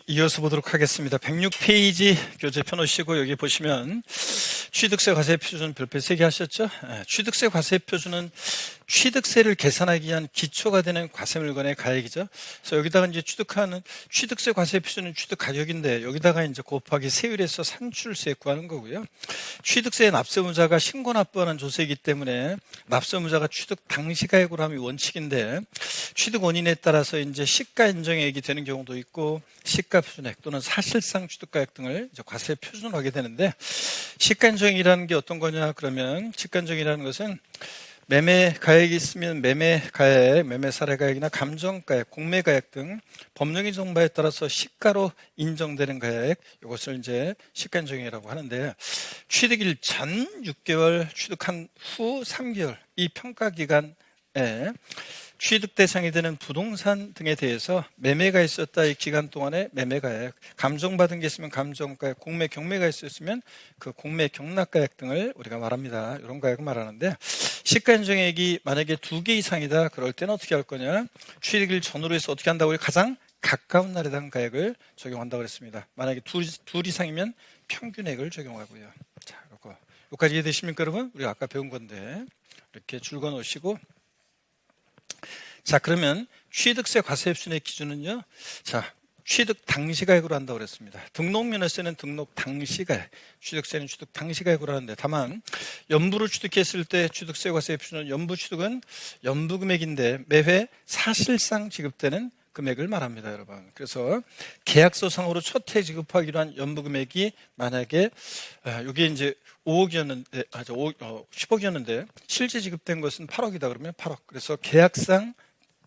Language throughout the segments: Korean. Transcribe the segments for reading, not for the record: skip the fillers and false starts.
이어서 보도록 하겠습니다. 106페이지 교재 펴놓으시고 여기 보시면 취득세 과세표준 별표 3개 하셨죠? 취득세 과세표준은 취득세를 계산하기 위한 기초가 되는 과세물건의 가액이죠. 그래서 여기다가 이제 취득하는 취득세 과세표준은 취득 가격인데 여기다가 이제 곱하기 세율에서 산출세 구하는 거고요. 취득세 납세무자가 신고 납부하는 조세이기 때문에 납세무자가 취득 당시 가액으로 하면 원칙인데 취득 원인에 따라서 이제 시가 인정액이 되는 경우도 있고 시가 표준액 또는 사실상 취득가액 등을 이제 과세 표준으로 하게 되는데 시가 인정액이라는 게 어떤 거냐 그러면 시가 인정액이라는 것은 매매 가액이 있으면 매매 가액, 매매 사례 가액이나 감정 가액, 공매 가액 등 법령의 정바에 따라서 시가로 인정되는 가액, 이것을 이제 시가 인정액이라고 하는데 취득일 전 6개월, 취득한 후 3개월 이 평가 기간에 취득 대상이 되는 부동산 등에 대해서 매매가 있었다 이 기간 동안에 매매가액, 감정받은 게 있으면 감정가액, 공매, 경매가 있었으면 그 공매, 경락가액 등을 우리가 말합니다. 이런 가액을 말하는데 시가인정액이 만약에 2개 이상이다 그럴 때는 어떻게 할 거냐, 취득일 전후로 해서 어떻게 한다고요? 가장 가까운 날에 대한 가액을 적용한다고 그랬습니다. 만약에 둘 이상이면 평균액을 적용하고요. 자, 여기까지 이해되십니까 여러분? 우리가 아까 배운 건데 이렇게 줄 그어 놓으시고, 자, 그러면 취득세 과세표준의 기준은요. 자, 취득 당시 가액으로 한다고 그랬습니다. 등록면허세는 등록 당시 가액, 취득세는 취득 당시 가액으로 하는데 다만 연부를 취득했을 때 취득세 과세표준은 연부 취득은 연부 금액인데 매회 사실상 지급되는 금액을 말합니다, 여러분. 그래서 계약서상으로 첫 해 지급하기로 한 연부 금액이 만약에 이게 이제 5억이었는데 10억이었는데 실제 지급된 것은 8억이다 그러면 8억. 그래서 계약상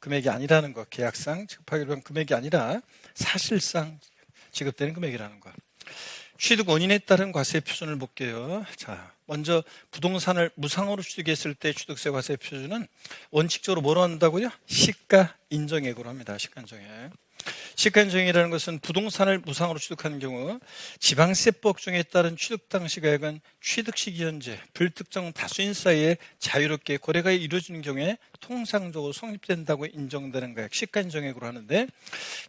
금액이 아니라는 것, 계약상 지급하기로 한 금액이 아니라 사실상 지급되는 금액이라는 것. 취득 원인에 따른 과세 표준을 볼게요. 자, 먼저 부동산을 무상으로 취득했을 때 취득세 과세 표준은 원칙적으로 뭐로 한다고요? 시가 인정액으로 합니다. 시가 인정액. 시가 인정액이라는 것은 부동산을 무상으로 취득하는 경우 지방세법 중에 따른 취득 당시 가액은 취득 시기 현재 불특정 다수인 사이에 자유롭게 거래가 이루어지는 경우에 통상적으로 성립된다고 인정되는 가액, 시가 인정액으로 하는데,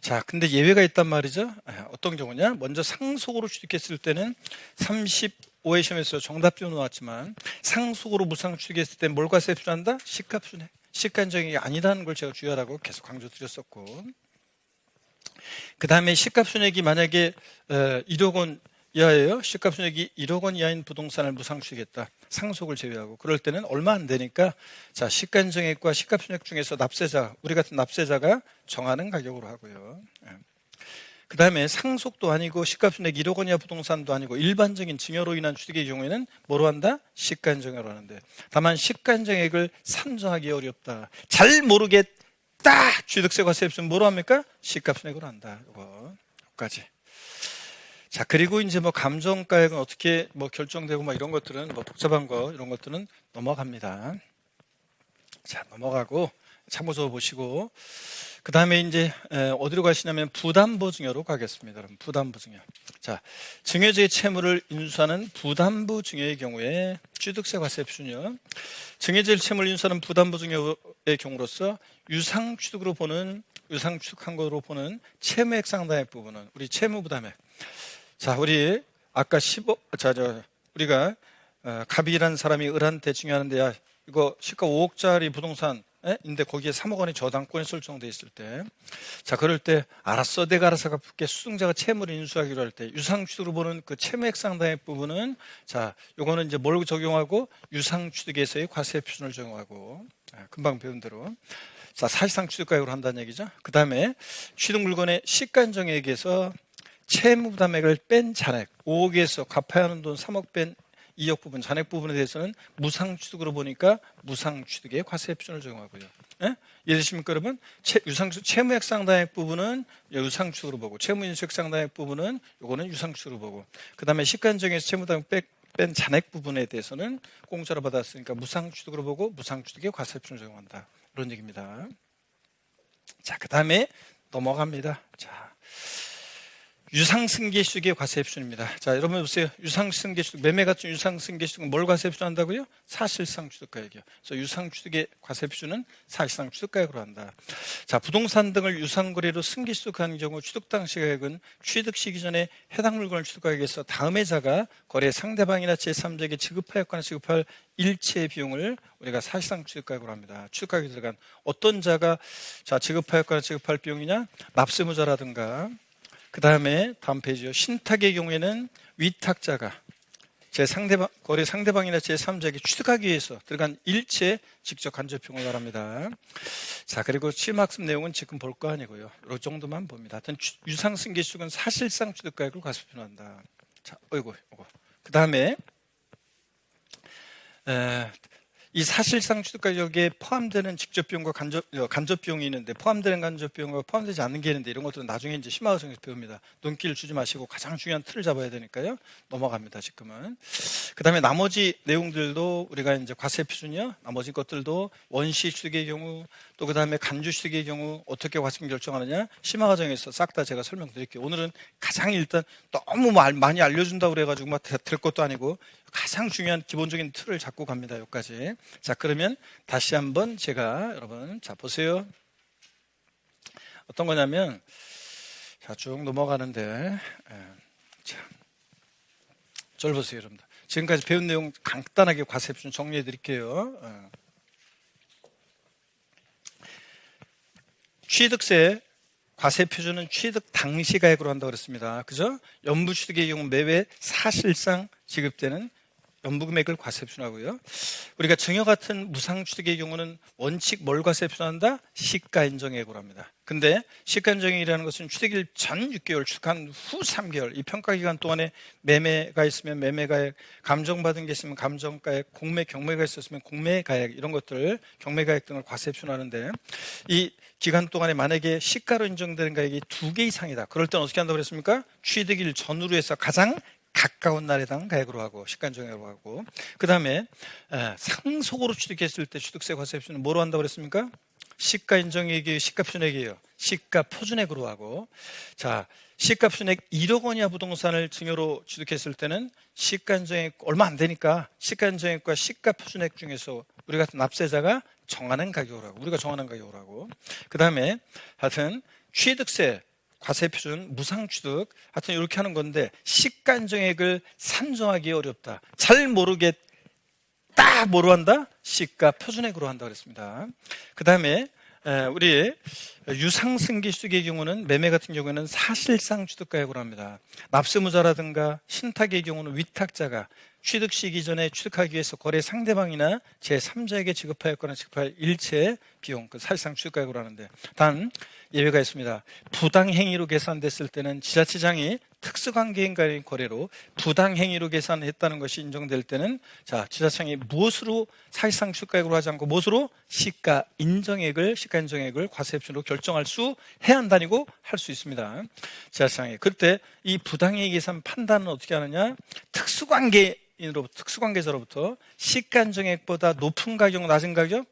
자, 근데 예외가 있단 말이죠. 어떤 경우냐? 먼저 상속으로 취득했을 때는 35회 시험에서 정답도 나왔지만 상속으로 무상 취득했을 때 뭘 과세 표준한다? 시가 표준액. 시가 인정액이 아니라는 걸 제가 주의하라고 계속 강조드렸었고, 그 다음에 시가표준액이 만약에 1억 원 이하예요. 시가표준액이 1억 원 이하인 부동산을 무상 취득했다. 상속을 제외하고. 그럴 때는 얼마 안 되니까 자, 시가인정액과 시가표준액 중에서 납세자, 우리 같은 납세자가 정하는 가격으로 하고요. 그 다음에 상속도 아니고 시가표준액 1억 원 이하 부동산도 아니고 일반적인 증여로 인한 취득의 경우에는 뭐로 한다? 시가인정액으로 하는데, 다만 시가인정액을 산정하기 어렵다. 잘 모르겠다. 취득세 과세표준 뭐로 합니까? 시가표준액으로 한다. 여기까지. 자, 그리고 이제 뭐 감정가액은 어떻게 뭐 결정되고 뭐 이런 것들은 뭐 복잡한 거 이런 것들은 넘어갑니다. 자, 넘어가고 참고서 보시고, 그 다음에 이제 어디로 가시냐면 부담부 증여로 가겠습니다. 여러분, 부담부 증여. 자, 증여자의 채무를 인수하는 부담부 증여의 경우에 취득세 과세 표준이요. 증여자의 채무를 인수하는 부담부 증여의 경우로서 유상 취득으로 보는, 유상 취득한 것으로 보는 채무액 상당액 부분은 우리 채무 부담액. 자, 우리 아까 우리가 갑이라는 사람이 을한테 증여하는데, 야, 이거 시가 5억짜리 부동산 인데 거기에 3억 원의 저당권이 설정돼 있을 때, 자, 그럴 때 알았어, 내가 알아서 갚을게. 수증자가 채무를 인수하기로 할 때 유상취득으로 보는 그 채무액 상당액 부분은, 자, 요거는 이제 뭘 적용하고? 유상취득에서의 과세 표준을 적용하고, 금방 배운 대로. 자, 사실상 취득가액으로 한다는 얘기죠. 그 다음에 취득 물건의 시가인정액에서 채무 부담액을 뺀 잔액, 5억에서 갚아야 하는 돈 3억 뺀 2억 부분, 잔액 부분에 대해서는 무상취득으로 보니까 무상취득의 과세 표준을 적용하고요. 이해되십니까 여러분? 채무액 상당액 부분은 유상취득으로 보고, 채무인수액 상당액 부분은 요거는 유상취득으로 보고, 그 다음에 시가인정에서 채무부담 뺀 잔액 부분에 대해서는 공짜로 받았으니까 무상취득으로 보고 무상취득의 과세 표준을 적용한다. 그런 얘기입니다. 자, 그 다음에 넘어갑니다. 자, 유상승계수익의 과세표준입니다. 자, 여러분 보세요. 유상승계수익, 매매 같은 유상승계수익은 뭘 과세표준한다고요? 사실상 취득가액이요. 그래서 유상취득의 과세표준은 사실상 취득가액으로 한다. 자, 부동산 등을 유상거래로 승계취득하는 경우 취득 당시 가액은 취득 시기 전에 해당 물건을 취득하기위해서 다음의 자가 거래 상대방이나 제3자에게 지급하였거나 지급할 일체의 비용을 우리가 사실상 취득가액으로 합니다. 취득가액에 들어간 어떤 자가 지급하였거나 지급할 비용이냐? 납세무자라든가, 그 다음에 다음 페이지요. 신탁의 경우에는 위탁자가 거래 상대방이나 제3자에게 취득하기 위해서 들어간 일체 직접 간접 비용을 말합니다. 자, 그리고 실무학습 내용은 지금 볼 거 아니고요. 이 정도만 봅니다. 하여튼 유상승계수익은 사실상 취득가액을 과세표준한다. 자, 이거. 그 다음에 이 사실상 취득가격에 포함되는 직접 비용과 간접 비용이 있는데, 포함되는 간접 비용과 포함되지 않는 게 있는데, 이런 것들은 나중에 이제 심화과정에서 배웁니다. 눈길 주지 마시고 가장 중요한 틀을 잡아야 되니까요. 넘어갑니다, 지금은. 그 다음에 나머지 내용들도 우리가 이제 과세 표준이요. 나머지 것들도 원시 취득의 경우, 또 그 다음에 간주 취득의 경우 어떻게 과세 결정하느냐, 심화과정에서 싹 다 제가 설명드릴게요. 오늘은 가장 일단 너무 많이 알려준다고 그래가지고 막 될 것도 아니고 가장 중요한 기본적인 틀을 잡고 갑니다. 여기까지. 자, 그러면 다시 한번 제가 여러분, 자, 보세요. 어떤 거냐면, 자, 쭉 넘어가는데, 자, 절 보세요, 여러분들. 지금까지 배운 내용 간단하게 과세표준 정리해 드릴게요. 취득세 과세표준은 취득 당시 가액으로 한다고 그랬습니다. 그죠? 연부취득의 경우 매회 사실상 지급되는 연부금액을 과세표준하고요. 우리가 증여 같은 무상취득의 경우는 원칙 뭘 과세표준한다? 시가인정액으로 합니다. 근데 시가인정액이라는 것은 취득일 전 6개월, 취득한 후 3개월, 이 평가기간 동안에 매매가 있으면 매매가액, 감정받은 게 있으면 감정가액, 공매, 경매가 있었으면 공매가액, 이런 것들, 경매가액 등을 과세표준하는데, 이 기간 동안에 만약에 시가로 인정되는 가액이 2개 이상이다. 그럴 때는 어떻게 한다고 그랬습니까? 취득일 전후로 해서 가장 가까운 날에 해당 가액으로 하고, 시가인정액으로 하고, 그 다음에 상속으로 취득했을 때 취득세 과세표준은 뭐로 한다고 그랬습니까? 시가인정액이에요, 시가표준액이에요? 시가표준액으로 하고, 자, 시가표준액 1억 원이야 부동산을 증여로 취득했을 때는 시가인정액 얼마 안 되니까 시가인정액과 시가표준액 중에서 우리 같은 납세자가 정하는 가격으로 하고, 우리가 정하는 가격으로 하고, 그 다음에 하여튼 취득세 과세표준, 무상취득, 하여튼 이렇게 하는 건데, 시가인정액을 산정하기 어렵다. 잘 모르겠다. 뭐로 한다? 시가표준액으로 한다 그랬습니다. 그 다음에 우리 유상승계수익의 경우는, 매매 같은 경우에는 사실상 취득가액으로 합니다. 납세무자라든가 신탁의 경우는 위탁자가 취득 시기 전에 취득하기 위해서 거래 상대방이나 제3자에게 지급하였거나 지급할 일체 비용, 그 사실상 취득가액으로 하는데, 단 예외가 있습니다. 부당행위로 계산됐을 때는 지자체장이 특수관계인 간의 거래로 부당행위로 계산했다는 것이 인정될 때는, 자, 지자체장이 무엇으로 사실상 취득가액으로 하지 않고 무엇으로 시가인정액을 과세표준으로 결정할 수, 해안단위고 할 수 있습니다. 지자체장이. 그때 이 부당행위 계산 판단은 어떻게 하느냐? 특수관계자로부터 시가인정액보다 높은 가격, 낮은 가격?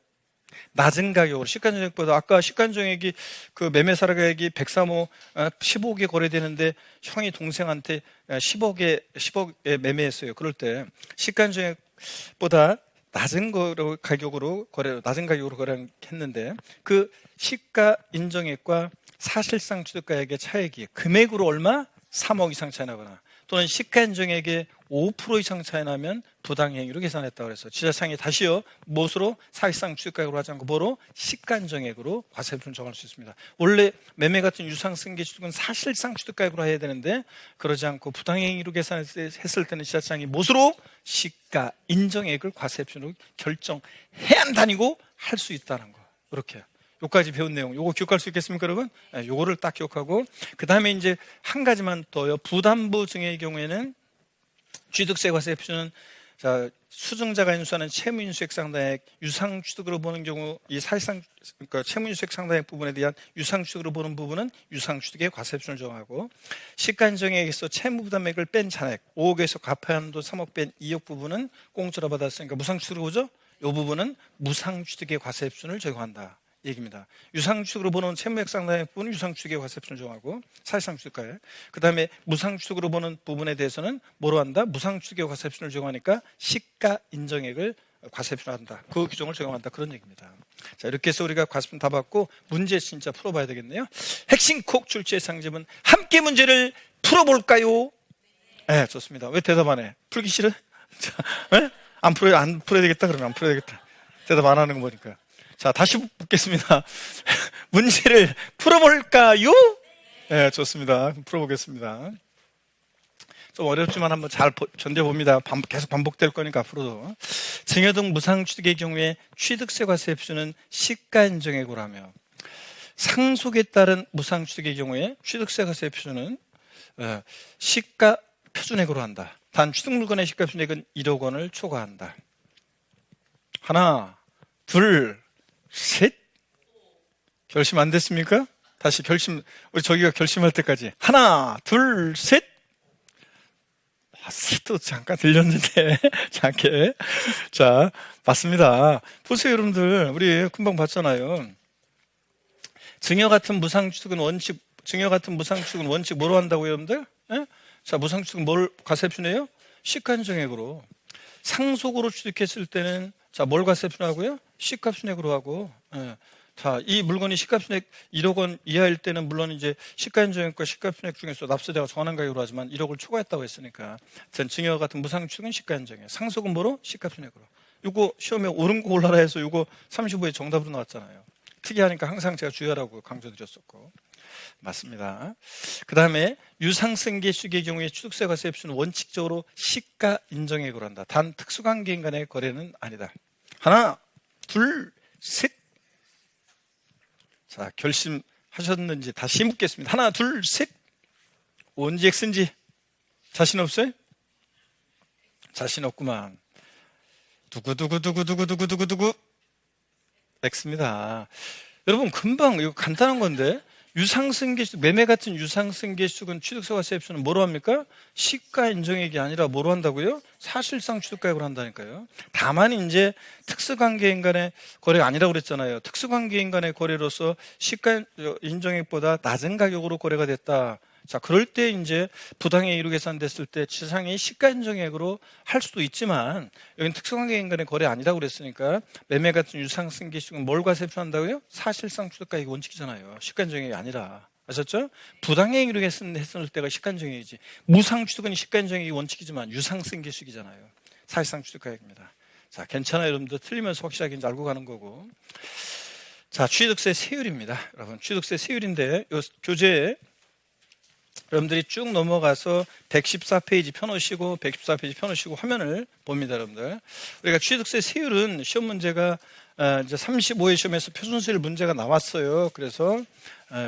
낮은 가격으로, 시가인정액보다, 아까 시가인정액이 그 매매사가액이 103호 15억에 거래되는데 형이 동생한테 10억에 매매했어요. 그럴 때 시가인정액보다 낮은 가격으로 거래했는데, 그 시가인정액과 사실상 취득가액의 차액이 금액으로 얼마? 3억 이상 차이 나거나, 또는 시가인정액의 5% 이상 차이 나면 부당행위로 계산했다고 그래서 지자체장이 다시요, 무엇으로? 사실상 취득가액으로 하지 않고 뭐로? 시가인정액으로 과세표준을 정할 수 있습니다. 원래 매매 같은 유상승계취득은 사실상 취득가액으로 해야 되는데, 그러지 않고 부당행위로 계산했을 때는 지자체장이 무엇으로? 시가인정액을 과세표준으로 결정해야 한다니고 할 수 있다는 거. 이렇게 요까지 배운 내용, 요거 기억할 수 있겠습니까, 여러분? 요거를 딱 기억하고, 그 다음에 이제 한 가지만 더요. 부담부 증여의 경우에는 취득세 과세표준은, 자, 수증자가 인수하는 채무인수액 상당액, 유상취득으로 보는 경우, 이 사실상, 그러니까 채무인수액 상당액 부분에 대한 유상취득으로 보는 부분은 유상취득의 과세표준을 정하고, 시가인정액에서 채무부담액을 뺀 잔액, 5억에서 갚아야 하는 돈 3억 뺀 2억 부분은 공짜로 받았으니까 무상취득으로 보죠? 이 부분은 무상취득의 과세표준을 적용한다. 얘기입니다. 유상추측으로 보는 채무액 상당의 부분은 유상추측의 과세표준을 적용하고 사실상추측가에, 그 다음에 무상추측으로 보는 부분에 대해서는 뭐로 한다? 무상추측의 과세표준을 적용하니까 시가 인정액을 과세표준을 한다. 그 규정을 적용한다. 그런 얘기입니다. 자, 이렇게 해서 우리가 과세표준 다 받고 문제 진짜 풀어봐야 되겠네요. 핵심 콕 출제의 상점은 함께 문제를 풀어볼까요? 네, 좋습니다. 왜 대답 안 해? 풀기 싫어? 자, 네? 안 풀어야 되겠다. 그러면 안 풀어야 되겠다. 대답 안 하는 거 보니까. 자, 다시 묻겠습니다. 문제를 풀어볼까요? 네, 좋습니다. 풀어보겠습니다. 좀 어렵지만 한번 잘 견뎌봅니다. 계속 반복될 거니까 앞으로도. 증여등 무상취득의 경우에 취득세 과세 표준은 시가인정액으로 하며, 상속에 따른 무상취득의 경우에 취득세 과세 표준은 시가 표준액으로 한다. 단 취득물건의 시가 표준액은 1억 원을 초과한다. 하나, 둘, 셋. 결심 안 됐습니까? 다시 우리 저기가 결심할 때까지. 하나, 둘, 셋. 또 잠깐 들렸는데, 잠깐. 자, 맞습니다. 보세요, 여러분들. 우리 금방 봤잖아요. 증여 같은 무상취득은 원칙 뭐로 한다고요, 여러분들? 예? 자, 무상취득은 뭘 과세표준이에요? 시가인정액으로. 상속으로 취득했을 때는 자, 뭘 과세표준하고요? 시가표준액으로 하고. 예. 자, 이 물건이 시가표준액 1억 원 이하일 때는 물론 이제 시가인정액과 시가표준액 중에서 납세자가 정하는 가격으로 하지만 1억을 초과했다고 했으니까 전 증여 같은 무상취득은 시가인정액, 상속은 뭐로? 시가표준액으로. 이거 시험에 옳은 거 올라라 해서 이거 35에 정답으로 나왔잖아요. 특이하니까 항상 제가 주의하라고 강조드렸었고. 맞습니다. 그 다음에 유상승계수익의 경우에 취득세 과세 표준은 원칙적으로 시가 인정액으로 한다. 단 특수관계인 간의 거래는 아니다. 하나, 둘, 셋. 자, 결심하셨는지 다시 묻겠습니다. 하나, 둘, 셋. 언제 X인지 자신 없어요? 자신 없구만. 두구두구 X입니다. 여러분, 금방 이거 간단한 건데, 유상승계수익, 매매 같은 유상승계수익은 취득세 과세 표준은 뭐로 합니까? 시가 인정액이 아니라 뭐로 한다고요? 사실상 취득가액으로 한다니까요. 다만 이제 특수관계인 간의 거래가 아니라고 그랬잖아요. 특수관계인 간의 거래로서 시가 인정액보다 낮은 가격으로 거래가 됐다. 자, 그럴 때 이제 부당이익으로 계산됐을 때 지상이 시가인정액으로 할 수도 있지만 여기는 특수관계인 간의 거래 아니라고 그랬으니까 매매 같은 유상승계수익은 뭘 과세표준한다고요? 사실상 취득가액이 원칙이잖아요. 시가인정액이 아니라. 아셨죠? 부당이익으로 했을 때가 시가인정액이지. 무상취득은 시가인정액이 원칙이지만 유상승계수익이잖아요. 사실상 취득가액입니다. 자, 괜찮아요. 여러분들 틀리면서 확실하게 이제 알고 가는 거고. 자, 취득세 세율입니다. 여러분, 취득세 세율인데 이 교재에 여러분들이 쭉 넘어가서 114페이지 펴놓으시고 114페이지 펴놓으시고 화면을 봅니다. 여러분들, 우리가 취득세 세율은 시험 문제가 이제 35회 시험에서 표준세율 문제가 나왔어요. 그래서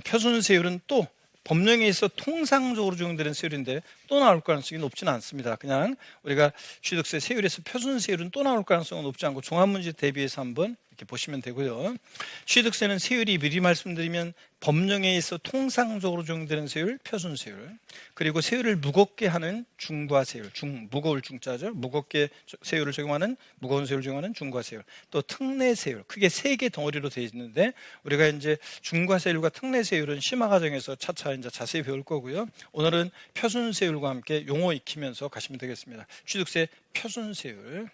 표준세율은 또 법령에 있어 통상적으로 적용되는 세율인데 또 나올 가능성이 높지는 않습니다. 그냥 우리가 취득세 세율에서 표준세율은 또 나올 가능성은 높지 않고 종합문제 대비해서 한번 이렇게 보시면 되고요. 취득세는 세율이 미리 말씀드리면 법령에 있어 통상적으로 적용되는 세율, 표준세율, 그리고 세율을 무겁게 하는 중과세율, 무거울 중자죠. 무겁게 세율을 적용하는, 무거운 세율을 적용하는 중과세율, 또 특례세율, 크게 세 개 덩어리로 되어 있는데 우리가 이제 중과세율과 특례세율은 심화 과정에서 차차 이제 자세히 배울 거고요. 오늘은 표준세율과 함께 용어 익히면서 가시면 되겠습니다. 취득세 표준세율.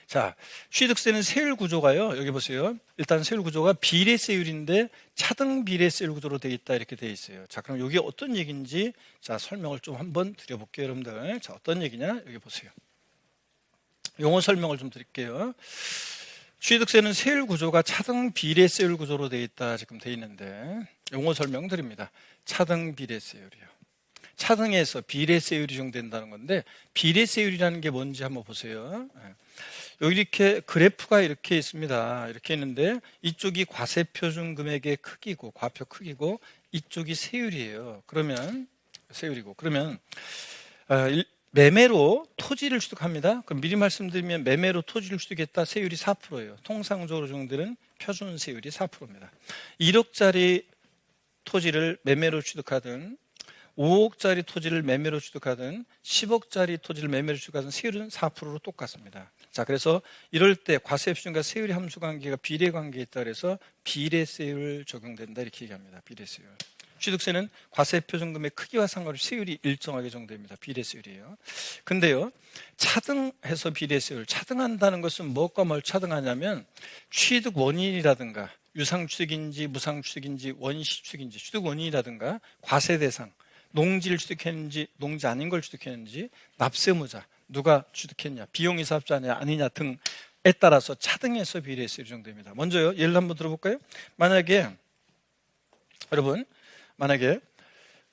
자, 취득세는 세율 구조가요. 여기 보세요. 일단 세율 구조가 비례세율인데 차등 비례세율 구조로 되어 있다 이렇게 되어 있어요. 자, 그럼 이게 어떤 얘기인지 자 설명을 좀 한번 드려볼게요, 여러분들. 자, 어떤 얘기냐? 여기 보세요. 용어 설명을 좀 드릴게요. 취득세는 세율 구조가 차등 비례세율 구조로 되어 있다 지금 되어 있는데 용어 설명 드립니다. 차등 비례세율이요. 차등에서 비례세율이 적용된다는 건데 비례세율이라는 게 뭔지 한번 보세요. 여기 이렇게 그래프가 이렇게 있습니다. 이렇게 있는데 이쪽이 과세표준 금액의 크기고 과표 크기고 이쪽이 세율이에요. 그러면 세율이고 그러면 매매로 토지를 취득합니다. 그럼 미리 말씀드리면 매매로 토지를 취득했다 세율이 4%예요. 통상적으로 적용되는 표준 세율이 4%입니다. 1억짜리 토지를 매매로 취득하든 5억짜리 토지를 매매로 취득하든 10억짜리 토지를 매매로 취득하든 세율은 4%로 똑같습니다. 자, 그래서 이럴 때 과세표준과 세율의 함수관계가 비례관계에 있다 그래서 비례세율 적용된다 이렇게 얘기합니다. 비례세율. 취득세는 과세표준금의 크기와 상관없이 세율이 일정하게 적용됩니다. 비례세율이에요. 근데요, 차등해서 비례세율, 차등한다는 것은 무엇과 뭘 차등하냐면 취득 원인이라든가 유상취득인지 무상취득인지 원시취득인지 취득 원인이라든가 과세 대상, 농지를 취득했는지 농지 아닌 걸 취득했는지 납세무자, 누가 취득했냐, 비용이 사업자냐 아니냐 등에 따라서 차등해서 비례세율이 적용됩니다. 먼저요, 예를 한번 들어볼까요? 만약에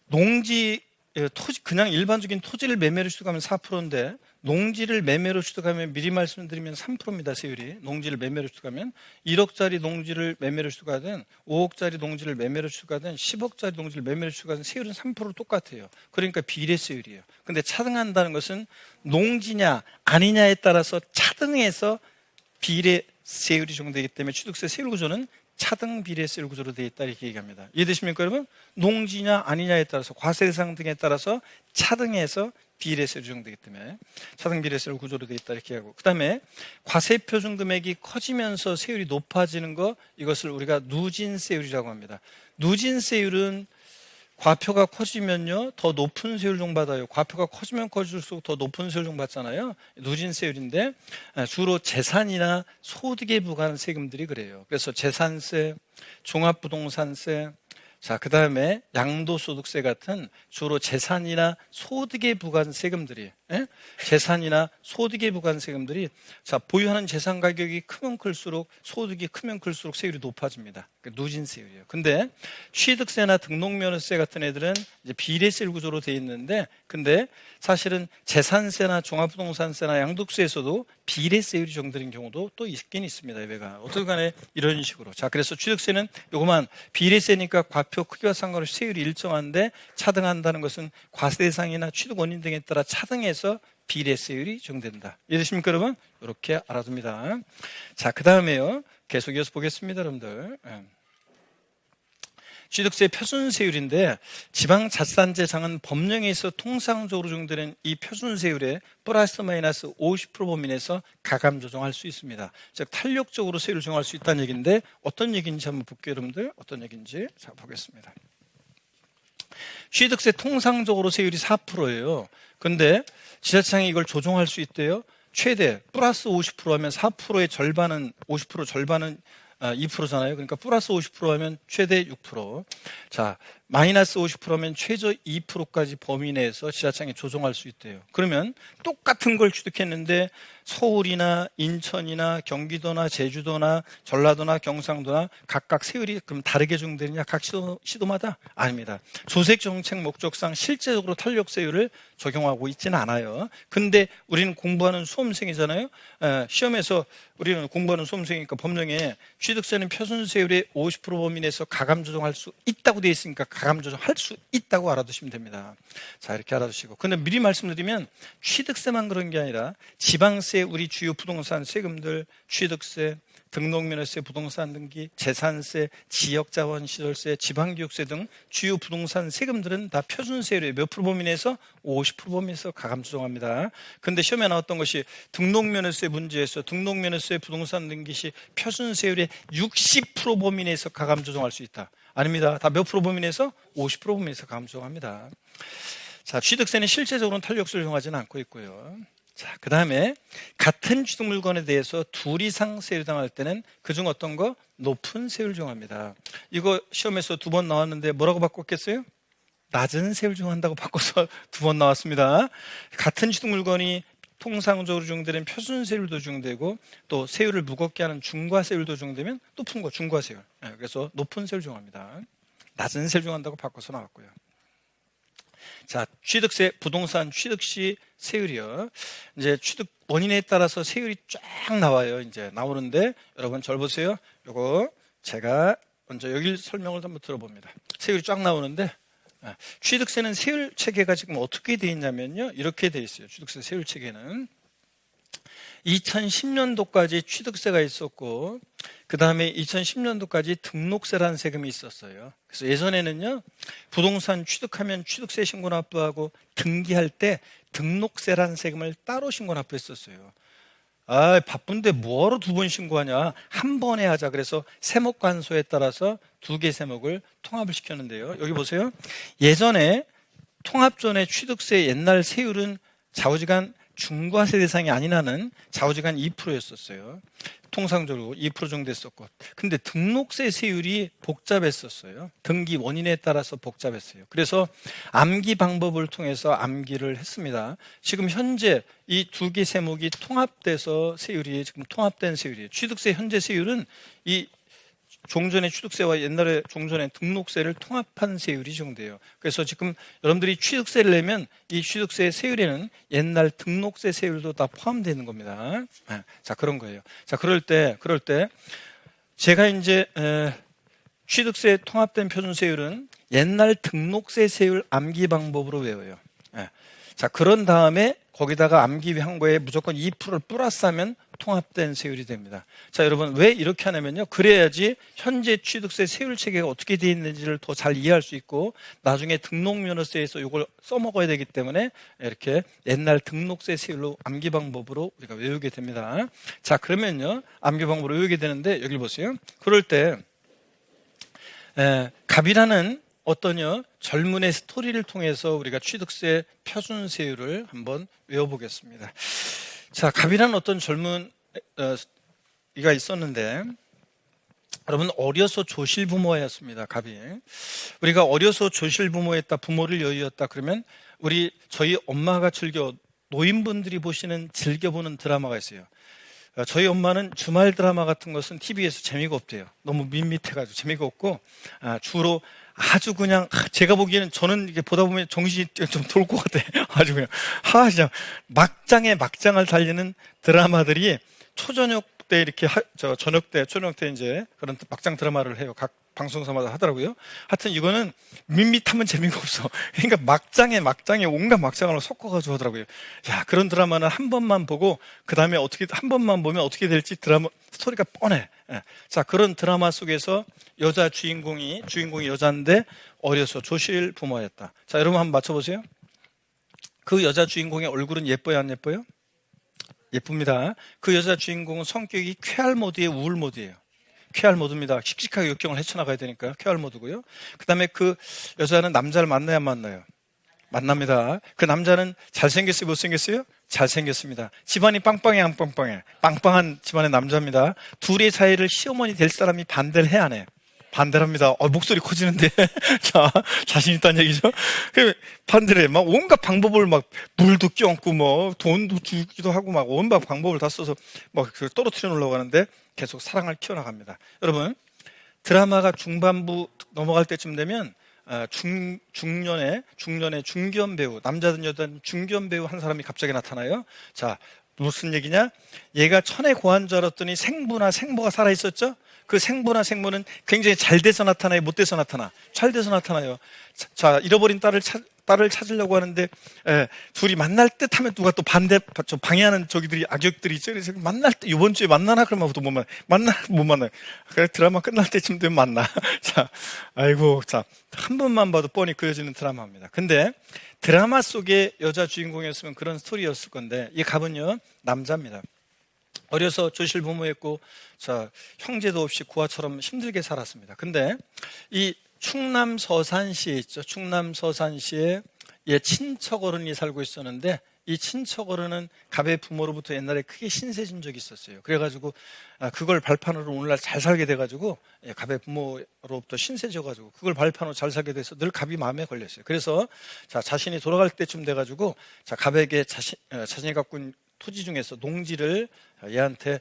농지, 토지, 그냥 일반적인 토지를 매매로 취득하면 4%인데 농지를 매매로 취득하면 미리 말씀드리면 3%입니다. 세율이. 농지를 매매로 취득하면 1억짜리 농지를 매매로 취득하든 5억짜리 농지를 매매로 취득하든 10억짜리 농지를 매매로 취득하든 세율은 3% 똑같아요. 그러니까 비례세율이에요. 근데 차등한다는 것은 농지냐 아니냐에 따라서 차등해서 비례세율이 적용되기 때문에 취득세 세율 구조는 차등 비례세율 구조로 되어 있다 이렇게 얘기합니다. 이해되십니까 여러분? 농지냐 아니냐에 따라서 과세 대상 등에 따라서 차등해서 비례세율이 적용되기 때문에 차등 비례세율 구조로 되어 있다 이렇게 하고, 그 다음에 과세표준 금액이 커지면서 세율이 높아지는 거, 이것을 우리가 누진세율이라고 합니다. 누진세율은 과표가 커지면요 더 높은 세율 적용받아요. 과표가 커지면 커질수록 더 높은 세율 적용받잖아요. 누진세율인데 주로 재산이나 소득에 부과하는 세금들이 그래요. 그래서 재산세, 종합부동산세, 자, 그 다음에 양도소득세 같은 주로 재산이나 소득에 부과하는 세금들이, 재산이나 소득에 부과하는 세금들이, 자, 보유하는 재산 가격이 크면 클수록, 소득이 크면 클수록 세율이 높아집니다. 그러니까 누진세율이에요. 근데 취득세나 등록면허세 같은 애들은 이제 비례세율 구조로 되어 있는데, 근데 사실은 재산세나 종합부동산세나 양도세에서도 비례세율이 적용되는 경우도 또 있긴 있습니다. 예외가. 어떻게 간에 이런 식으로. 자, 그래서 취득세는 요거만 비례세니까 과표 크기와 상관없이 세율이 일정한데 차등한다는 것은 과세 대상이나 취득 원인 등에 따라 차등해서 비례세율이 적용된다. 이해되십니까 여러분? 이렇게 알아둡니다. 자, 그 다음에요. 계속 이어서 보겠습니다 여러분들. 취득세 표준세율인데 지방자치단체장은 법령에 있어 통상적으로 적용되는 이 표준세율에 플러스 마이너스 50% 범위내에서 가감 조정할 수 있습니다. 즉 탄력적으로 세율을 정할 수 있다는 얘기인데 어떤 얘기인지 한번 볼게요 여러분들. 어떤 얘기인지 자 보겠습니다. 취득세 통상적으로 세율이 4%예요. 그런데 지자체장이 이걸 조정할 수 있대요. 최대 플러스 50% 하면 4%의 절반은 50% 절반은 2%잖아요. 그러니까 플러스 50% 하면 최대 6%. 자, 마이너스 50% 하면 최저 2%까지 범위 내에서 지자체장이 조정할 수 있대요. 그러면 똑같은 걸 취득했는데 서울이나 인천이나 경기도나 제주도나 전라도나 경상도나 각각 세율이 그럼 다르게 적용되느냐? 각 시도마다? 아닙니다. 조색정책 목적상 실제적으로 탄력세율을 적용하고 있지는 않아요. 근데 우리는 공부하는 수험생이잖아요. 시험에서 우리는 공부하는 수험생이니까 법령에 취득세는 표준세율의 50% 범위 내에서 가감 조정할 수 있다고 되어 있으니까 가감 조정할 수 있다고 알아두시면 됩니다. 자, 이렇게 알아두시고. 근데 미리 말씀드리면 취득세만 그런 게 아니라 지방세, 우리 주요 부동산 세금들, 취득세, 등록면허세, 부동산 등기, 재산세, 지역자원시설세, 지방교육세 등 주요 부동산 세금들은 다 표준세율의 몇 프로 범위 내에서 50% 범위 내에서 가감 조정합니다. 그런데 시험에 나왔던 것이 등록면허세 문제에서 등록면허세, 부동산 등기 시 표준세율의 60% 범위 내에서 가감 조정할 수 있다. 아닙니다. 다 몇 프로 범위 내에서 50% 범위 내에서 가감 조정합니다. 자, 취득세는 실제적으로는 탄력세를 적용하지는 않고 있고요. 자, 그 다음에 같은 취득 물건에 대해서 둘 이상 세율 당할 때는 그중 어떤 거? 높은 세율 적용합니다. 이거 시험에서 2번 나왔는데 뭐라고 바꿨겠어요? 낮은 세율 적용한다고 바꿔서 2번 나왔습니다. 같은 취득 물건이 통상적으로 적용되는 표준세율도 적용되고 또 세율을 무겁게 하는 중과세율도 적용되면 높은 거 중과세율. 그래서 높은 세율 적용합니다. 낮은 세율 적용한다고 바꿔서 나왔고요. 자, 취득세, 부동산 취득시 세율이요. 이제 취득 원인에 따라서 세율이 쫙 나와요. 이제 나오는데 여러분 절 보세요. 요거 제가 먼저 여기 설명을 한번 들어봅니다. 세율이 쫙 나오는데 취득세는 세율 체계가 지금 어떻게 되어 있냐면요. 이렇게 되어 있어요. 취득세 세율 체계는 2010년도까지 취득세가 있었고 그 다음에 2010년도까지 등록세라는 세금이 있었어요. 그래서 예전에는요 부동산 취득하면 취득세 신고 납부하고 등기할 때 등록세라는 세금을 따로 신고 납부했었어요. 바쁜데 뭐하러 두 번 신고하냐? 한 번에 하자. 그래서 세목관소에 따라서 두 개 세목을 통합을 시켰는데요. 여기 보세요. 예전에 통합전의 취득세 옛날 세율은 좌우지간 중과세 대상이 아닌 한은 좌우지간 2%였었어요. 통상적으로 2% 정도 했었고. 근데 등록세 세율이 복잡했었어요. 등기 원인에 따라서 복잡했어요. 그래서 암기 방법을 통해서 암기를 했습니다. 지금 현재 이 두 개 세목이 통합돼서 세율이 지금 통합된 세율이에요. 취득세 현재 세율은 이 종전의 취득세와 옛날에 종전의 등록세를 통합한 세율이 정도예요. 그래서 지금 여러분들이 취득세를 내면 이 취득세 세율에는 옛날 등록세 세율도 다 포함되는 겁니다. 자, 그런 거예요. 자, 그럴 때 제가 이제 취득세 통합된 표준세율은 옛날 등록세 세율 암기 방법으로 외워요. 자, 그런 다음에 거기다가 암기한 거에 무조건 2%를 플러스하면 통합된 세율이 됩니다. 자, 여러분 왜 이렇게 하냐면요. 그래야지 현재 취득세 세율 체계가 어떻게 되어 있는지를 더 잘 이해할 수 있고 나중에 등록면허세에서 이걸 써먹어야 되기 때문에 이렇게 옛날 등록세 세율로 암기 방법으로 우리가 외우게 됩니다. 자, 그러면요. 암기 방법으로 외우게 되는데 여기 보세요. 그럴 때 갑이라는 어떠냐 젊은의 스토리를 통해서 우리가 취득세 표준세율을 한번 외워보겠습니다. 자, 갑이라는 어떤 젊은 이가 있었는데 여러분 어려서 조실부모였습니다. 갑이 우리가 어려서 조실부모였다 부모를 여의었다 그러면 저희 엄마가 노인분들이 즐겨보는 드라마가 있어요. 저희 엄마는 주말 드라마 같은 것은 TV에서 재미가 없대요. 너무 밋밋해가지고 재미가 없고 주로 아주 그냥 제가 보기에는 저는 이게 보다 보면 정신이 좀 돌 것 같아. 아주 그냥 그냥 막장을 달리는 드라마들이 초저녁 때 이렇게 저녁 때 이제 그런 막장 드라마를 해요. 각 방송사마다 하더라고요. 하여튼 이거는 밋밋하면 재미가 없어. 그러니까 막장에 온갖 막장을 섞어가지고 하더라고요. 야, 그런 드라마는 한 번만 보고 그 다음에 한 번만 보면 어떻게 될지 드라마 스토리가 뻔해. 자, 그런 드라마 속에서 여자 주인공이 여자인데 어려서 조실 부모였다. 자, 여러분 한번 맞춰보세요. 그 여자 주인공의 얼굴은 예뻐요, 안 예뻐요? 예쁩니다. 그 여자 주인공은 성격이 쾌활 모드의 우울 모드예요. 쾌활 모드입니다. 씩씩하게 역경을 헤쳐나가야 되니까요. 쾌활 모드고요. 그 다음에 그 여자는 남자를 만나야 만나요. 만납니다. 그 남자는 잘생겼어요, 못생겼어요? 잘생겼습니다. 집안이 빵빵해, 안 빵빵해? 빵빵한 집안의 남자입니다. 둘의 사이를 시어머니 될 사람이 반대를 해야 안 해요? 반대를 합니다. 목소리 커지는데. 자, 자신 있다는 얘기죠? 반대를 해. 막 온갖 방법을 물도 끼얹고 돈도 주기도 하고 온갖 방법을 다 써서 떨어뜨려 놓으려고 하는데 계속 사랑을 키워나갑니다. 여러분, 드라마가 중반부 넘어갈 때쯤 되면 중년의 중견 배우, 남자든 여자든 중견 배우 한 사람이 갑자기 나타나요. 자, 무슨 얘기냐? 얘가 천의 고한 줄 알았더니 생부나 생모가 살아있었죠? 그 생부나 생모는 굉장히 잘 돼서 나타나요? 못 돼서 나타나? 잘 돼서 나타나요. 자, 잃어버린 딸을 찾으려고 하는데 둘이 만날 듯 하면 누가 또 방해하는 악역들이 있죠. 그래서 만날 때 이번 주에 만나나? 그러면 또 못 만나요. 그래, 드라마 끝날 때쯤 되면 만나. 자, 한 번만 봐도 뻔히 그려지는 드라마입니다. 근데 드라마 속의 여자 주인공이었으면 그런 스토리였을 건데 이 갑은요 남자입니다. 어려서 조실부모였고 형제도 없이 구하처럼 힘들게 살았습니다. 근데 이 충남 서산시에 있죠. 충남 서산시에 친척 어른이 살고 있었는데 이 친척 어른은 갑의 부모로부터 옛날에 크게 신세진 적이 있었어요. 그래가지고 그걸 발판으로 오늘날 잘 살게 돼가지고 갑의 부모로부터 신세져가지고 그걸 발판으로 잘 살게 돼서 늘 갑이 마음에 걸렸어요. 그래서 자신이 돌아갈 때쯤 돼가지고 갑에게 자신이 갖고 있는 토지 중에서 농지를 얘한테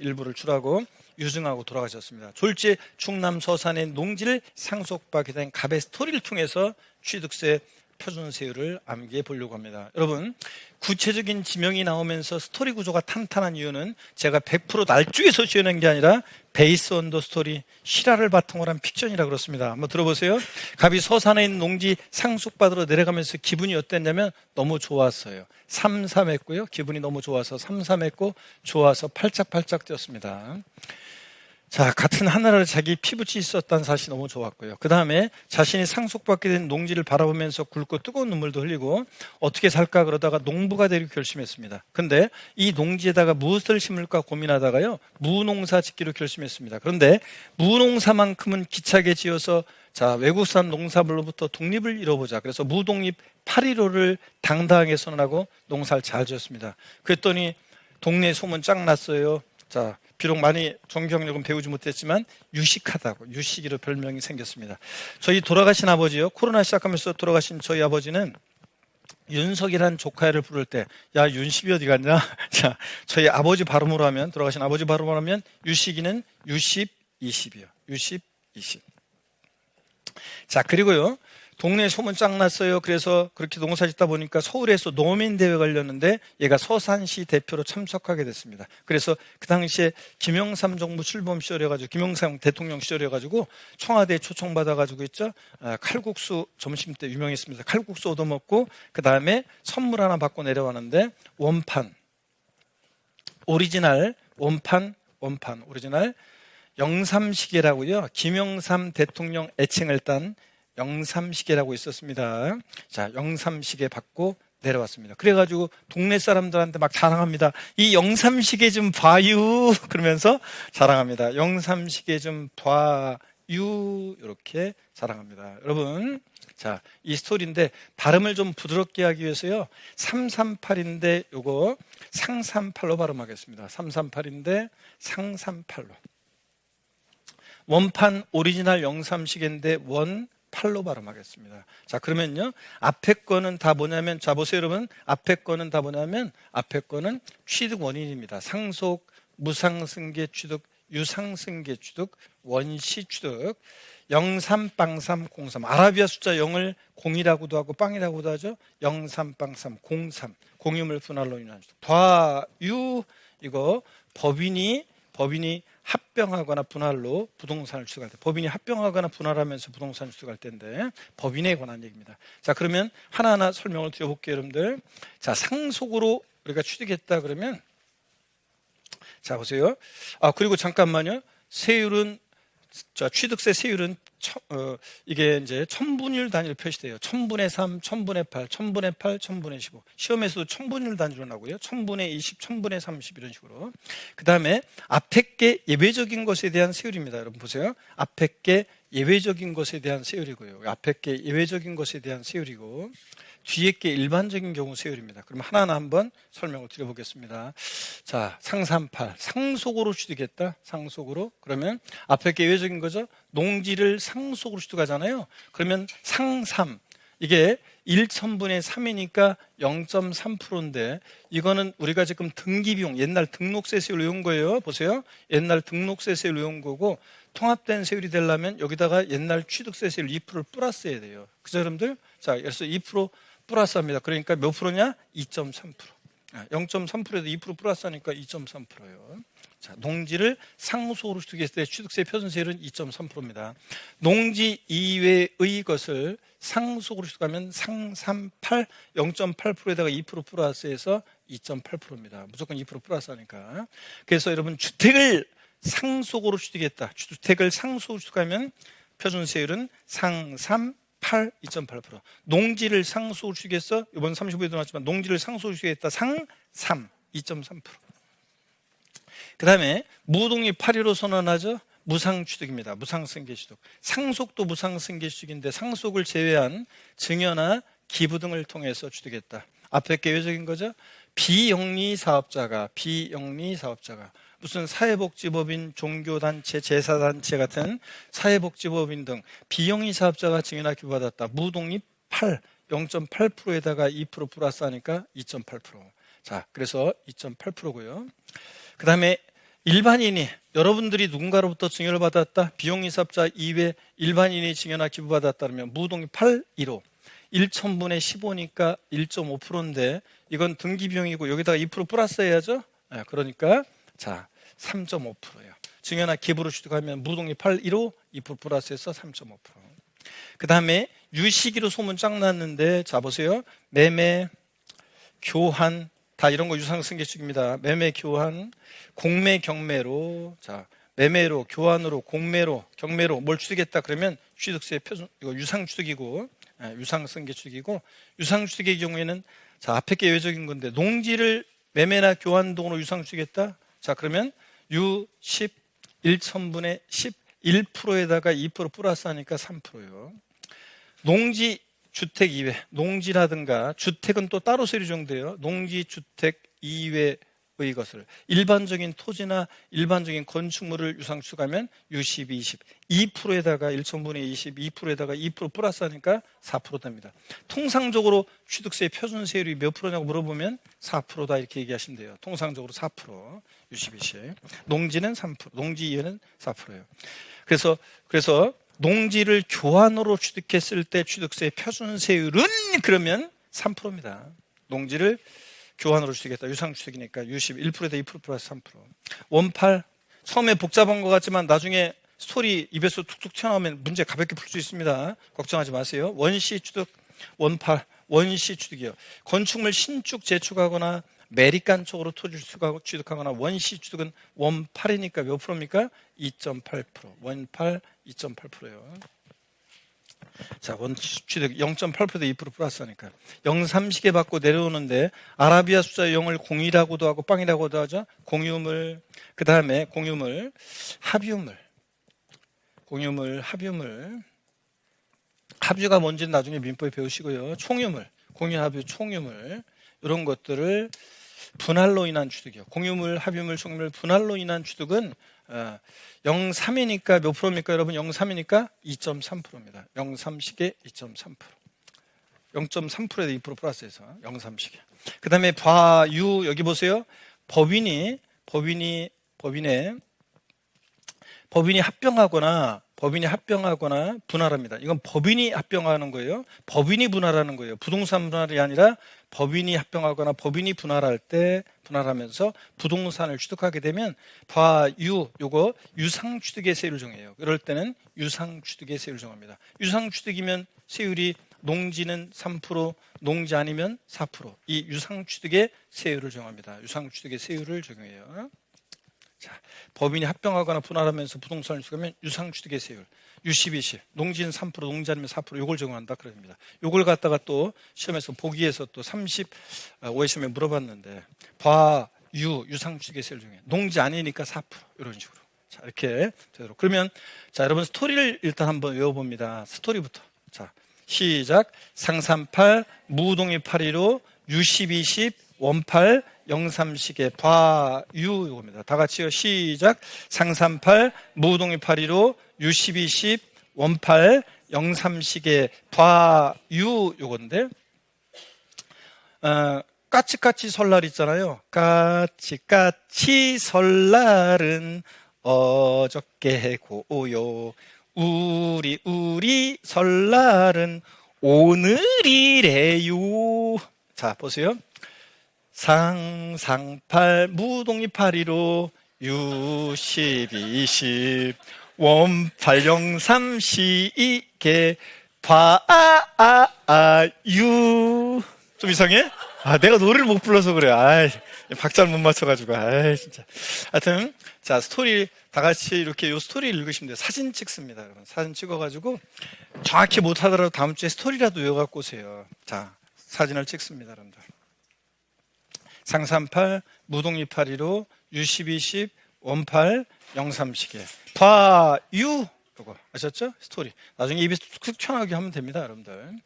일부를 주라고 유증하고 돌아가셨습니다. 졸지에 충남 서산의 농지를 상속받게 된 갑의 스토리를 통해서 취득세 표준세율을 암기해 보려고 합니다. 여러분, 구체적인 지명이 나오면서 스토리 구조가 탄탄한 이유는 제가 100% 날조에서 지어낸 게 아니라 베이스 온 더 스토리, 실화를 바탕으로 한 픽션이라고 그렇습니다. 한번 들어보세요. 갑이 서산에 있는 농지 상속받으러 내려가면서 기분이 어땠냐면 너무 좋았어요. 삼삼했고요. 기분이 너무 좋아서 삼삼했고 좋아서 팔짝팔짝 뛰었습니다. 자, 같은 하늘아래 자기 피붙이 있었다는 사실이 너무 좋았고요. 그 다음에 자신이 상속받게 된 농지를 바라보면서 굵고 뜨거운 눈물도 흘리고 어떻게 살까 그러다가 농부가 되기로 결심했습니다. 근데 이 농지에다가 무엇을 심을까 고민하다가요, 무농사 짓기로 결심했습니다. 그런데 무농사만큼은 기차게 지어서 자, 외국산 농사물로부터 독립을 이뤄보자. 그래서 무독립 8.15를 당당하게 선언하고 농사를 잘 지었습니다. 그랬더니 동네 소문 쫙 났어요. 자, 비록 많이 종교학력은 배우지 못했지만 유식하다고, 유식이로 별명이 생겼습니다. 저희 돌아가신 아버지요, 코로나 시작하면서 돌아가신 저희 아버지는 윤석이라는 조카를 부를 때, 야, 윤식이 어디 갔냐? 자, 저희 아버지 발음으로 하면, 돌아가신 아버지 발음으로 하면 유식이는 유십 20이요. 유십 20. 자, 그리고요, 동네에 소문 쫙 났어요. 그래서 그렇게 농사 짓다 보니까 서울에서 노민대회 걸렸는데 얘가 서산시 대표로 참석하게 됐습니다. 그래서 그 당시에 김영삼 정부 출범 시절이어가지고, 김영삼 대통령 시절이어가지고 청와대에 초청받아가지고 있죠. 칼국수 점심 때 유명했습니다. 칼국수 얻어먹고 그 다음에 선물 하나 받고 내려왔는데 원판, 오리지널 원판 오리지널 영삼시계라고요. 김영삼 대통령 애칭을 딴 영삼시계라고 있었습니다. 자, 영삼시계 받고 내려왔습니다. 그래가지고 동네 사람들한테 막 자랑합니다. 이 영삼시계 좀 봐유 그러면서 자랑합니다. 영삼시계 좀 봐유 이렇게 자랑합니다. 여러분, 자, 이 스토리인데 발음을 좀 부드럽게 하기 위해서요, 338인데 요거 상삼팔로 발음하겠습니다. 338인데 상삼팔로. 원판 오리지널 영삼시계인데 원 8로 발음하겠습니다. 자, 그러면요, 앞에 거는 다 뭐냐면, 자, 보세요, 여러분. 앞에 거는 다 뭐냐면, 앞에 거는 취득 원인입니다. 상속, 무상승계 취득, 유상승계 취득, 원시 취득, 03빵3 03. 아라비아 숫자 0을 0이라고도 하고 빵이라고도 하죠. 03빵3 03. 공유물 분할로 인한 취득. 과유, 이거 법인이 합병하거나 분할로 부동산을 취득할 때, 법인이 합병하거나 분할하면서 부동산을 취득할 때인데 법인에 관한 얘기입니다. 자, 그러면 하나하나 설명을 드려볼게요, 여러분들. 자, 상속으로 우리가 취득했다 그러면, 자, 보세요. 그리고 잠깐만요. 세율은, 자, 취득세 세율은 이게 이제 천분율 단위로 표시돼요. 1000분의 3, 1000분의 8, 1000분의 8, 1000분의 15. 시험에서도 천분율 단위로 나오고요. 1000분의 20, 1000분의 30 이런 식으로. 그 다음에 앞에 게 예외적인 것에 대한 세율입니다. 여러분 보세요. 앞에 게 예외적인 것에 대한 세율이고요. 앞에 게 예외적인 것에 대한 세율이고, 뒤에 게 일반적인 경우 세율입니다. 그럼 하나하나 한번 설명을 드려보겠습니다. 자, 상삼팔, 상속으로 취득했다. 상속으로. 그러면 앞에 게 예외적인 거죠. 농지를 상속으로 취득하잖아요. 그러면 상삼, 이게 1,000분의 3이니까 0.3%인데 이거는 우리가 지금 등기비용, 옛날 등록세 세율로 외운 거예요. 보세요. 옛날 등록세 세율로 외운 거고, 통합된 세율이 되려면 여기다가 옛날 취득세 세율 2%를 플러스해야 돼요. 그죠, 여러분들? 자, 그래서 2% 플러스합니다. 그러니까 몇 프로냐? 2.3%. 0.3%에도 2% 플러스하니까 2.3%예요. 자, 농지를 상속으로 취득했을 때 취득세 표준세율은 2.3%입니다. 농지 이외의 것을 상속으로 취득하면 상삼팔 0.8%에다가 2% 플러스해서 2.8%입니다. 무조건 2% 플러스하니까. 그래서 여러분, 주택을 상속으로 취득했다. 주택을 상속으로 취득하면 표준세율은 상삼 8, 2.8%. 농지를 상속으로 취득했어. 이번 35에도 나왔지만 농지를 상속으로 취득했다. 상 3, 2.3%. 그 다음에 무독립 8.15 선언하죠. 무상취득입니다. 무상승계취득. 상속도 무상승계취득인데 상속을 제외한 증여나 기부 등을 통해서 취득했다. 앞에 게 예외적인 거죠. 비영리사업자가 무슨 사회복지법인, 종교단체, 제사단체 같은 사회복지법인 등 비영리사업자가 증여나 기부받았다. 무독립 8, 0.8%에다가 2% 플러스 하니까 2.8%. 자, 그래서 2.8%고요. 그 다음에 일반인이, 여러분들이 누군가로부터 증여를 받았다. 비영리사업자 이외 일반인이 증여나 기부받았다면 무독립 8, 1호. 1,000분의 15니까 1.5%인데 이건 등기비용이고 여기다가 2% 플러스 해야죠. 네, 그러니까 자, 3.5%예요. 증여나 기부로 취득하면 무독립 8, 1호 2% 플러스해서 3.5%. 그 다음에 유식이로 소문 쫙 났는데, 자, 보세요. 매매, 교환, 다 이런 거 유상승계축입니다. 매매, 교환, 공매, 경매로, 자, 매매로, 교환으로, 공매로, 경매로 뭘 취득했다 그러면 취득세 표준, 이거 유상취득이고, 유상승계취득이고, 유상취득의 경우에는 자, 앞에 게 예외적인 건데, 농지를 매매나 교환 등으로 유상취득했다? 자, 그러면 유10 1천분의 11%에다가 2% 플러스 하니까 3%예요. 농지, 주택 이외, 농지라든가 주택은 또 따로 세율이 적용돼요. 농지, 주택 이외의 것을 일반적인 토지나 일반적인 건축물을 유상취득하면 U12, 20, 2%에다가 1천분의 20, 2%에다가 2% 플러스 하니까 4% 됩니다. 통상적으로 취득세 표준세율이 몇 프로냐고 물어보면 4%다 이렇게 얘기하시면 돼요. 통상적으로 4%, U12, 20. 농지는 3%, 농지 이외는 4%예요. 그래서 농지를 교환으로 취득했을 때 취득세 표준세율은 그러면 3%입니다. 농지를 교환으로 취득했다. 유상취득이니까 U11%에다 2% 플러스 3%. 원팔, 처음에 복잡한 것 같지만 나중에 스토리 입에서 툭툭 튀어나오면 문제 가볍게 풀 수 있습니다. 걱정하지 마세요. 원시 취득, 원팔, 원시 취득이요. 건축물 신축 재축하거나 매립간 쪽으로 토지 취득하거나 원시 취득은 원팔이니까 몇 프로입니까? 2.8%. 원팔 2.8%예요. 자, 원취득 0.8%대 2% 플러스 하니까 030에 받고 내려오는데 아라비아 숫자 0을 공이라고도 하고 빵이라고도 하죠. 공유물, 그 다음에 공유물, 합유물, 공유물, 합유물, 합유가 뭔지는 나중에 민법에 배우시고요. 총유물, 공유, 합유, 총유물 이런 것들을 분할로 인한 취득이요. 공유물, 합유물, 총유물, 분할로 인한 취득은 0.3이니까 몇 프로입니까 여러분? 0.3이니까 2.3%입니다. 0.3식에 2.3%. 0.3%에서 2% 플러스해서 0.3식에. 그 다음에 과유 여기 보세요. 법인이 합병하거나 분할합니다. 이건 법인이 합병하는 거예요. 법인이 분할하는 거예요. 부동산 분할이 아니라 법인이 합병하거나 법인이 분할하면서 부동산을 취득하게 되면 과유 요거 유상취득의 세율을 정해요. 그럴 때는 유상취득의 세율을 정합니다. 유상취득이면 세율이 농지는 3%, 농지 아니면 4%. 이 유상취득의 세율을 정합니다. 유상취득의 세율을 적용해요. 자, 법인이 합병하거나 분할하면서 부동산을 취득하면 유상취득의 세율 U12, 20, 농지는 3%, 농지 아니면 4% 요걸 적용한다 그럽니다. 요걸 갖다가 또 시험에서 보기에서 또 35회 시험에 물어봤는데 과유 유상취득의 세율 중에 농지 아니니까 4% 이런 식으로. 자, 이렇게 되도록. 그러면 자, 여러분 스토리를 일단 한번 외워봅니다. 스토리부터. 자, 시작. 상삼팔 무동이 815 U12, 20 원팔 030의 과유 요겁니다. 다 같이요. 시작. 상삼팔 무동이 815 U12, 10 원팔 030의 과유 요건데 까치까치 설날 있잖아요. 까치까치 설날은 어저께 고요. 우리 설날은 오늘이래요. 자, 보세요. 상상팔 무동이 815 U12, 20 원팔 030개 과유. 좀 이상해? 내가 노래를 못 불러서 그래. 박자를 못 맞춰가지고. 진짜. 하여튼, 자, 스토리, 다 같이 이렇게 요 스토리를 읽으시면 돼요. 사진 찍습니다, 여러분. 사진 찍어가지고, 정확히 못하더라도 다음 주에 스토리라도 외워갖고 오세요. 자, 사진을 찍습니다, 여러분들. 상삼팔, 무동이 815, U12, 10, 원팔, 030개. 과유. 요거, 아셨죠? 스토리. 나중에 입에서 툭툭 튀어나오게 하면 됩니다, 여러분들.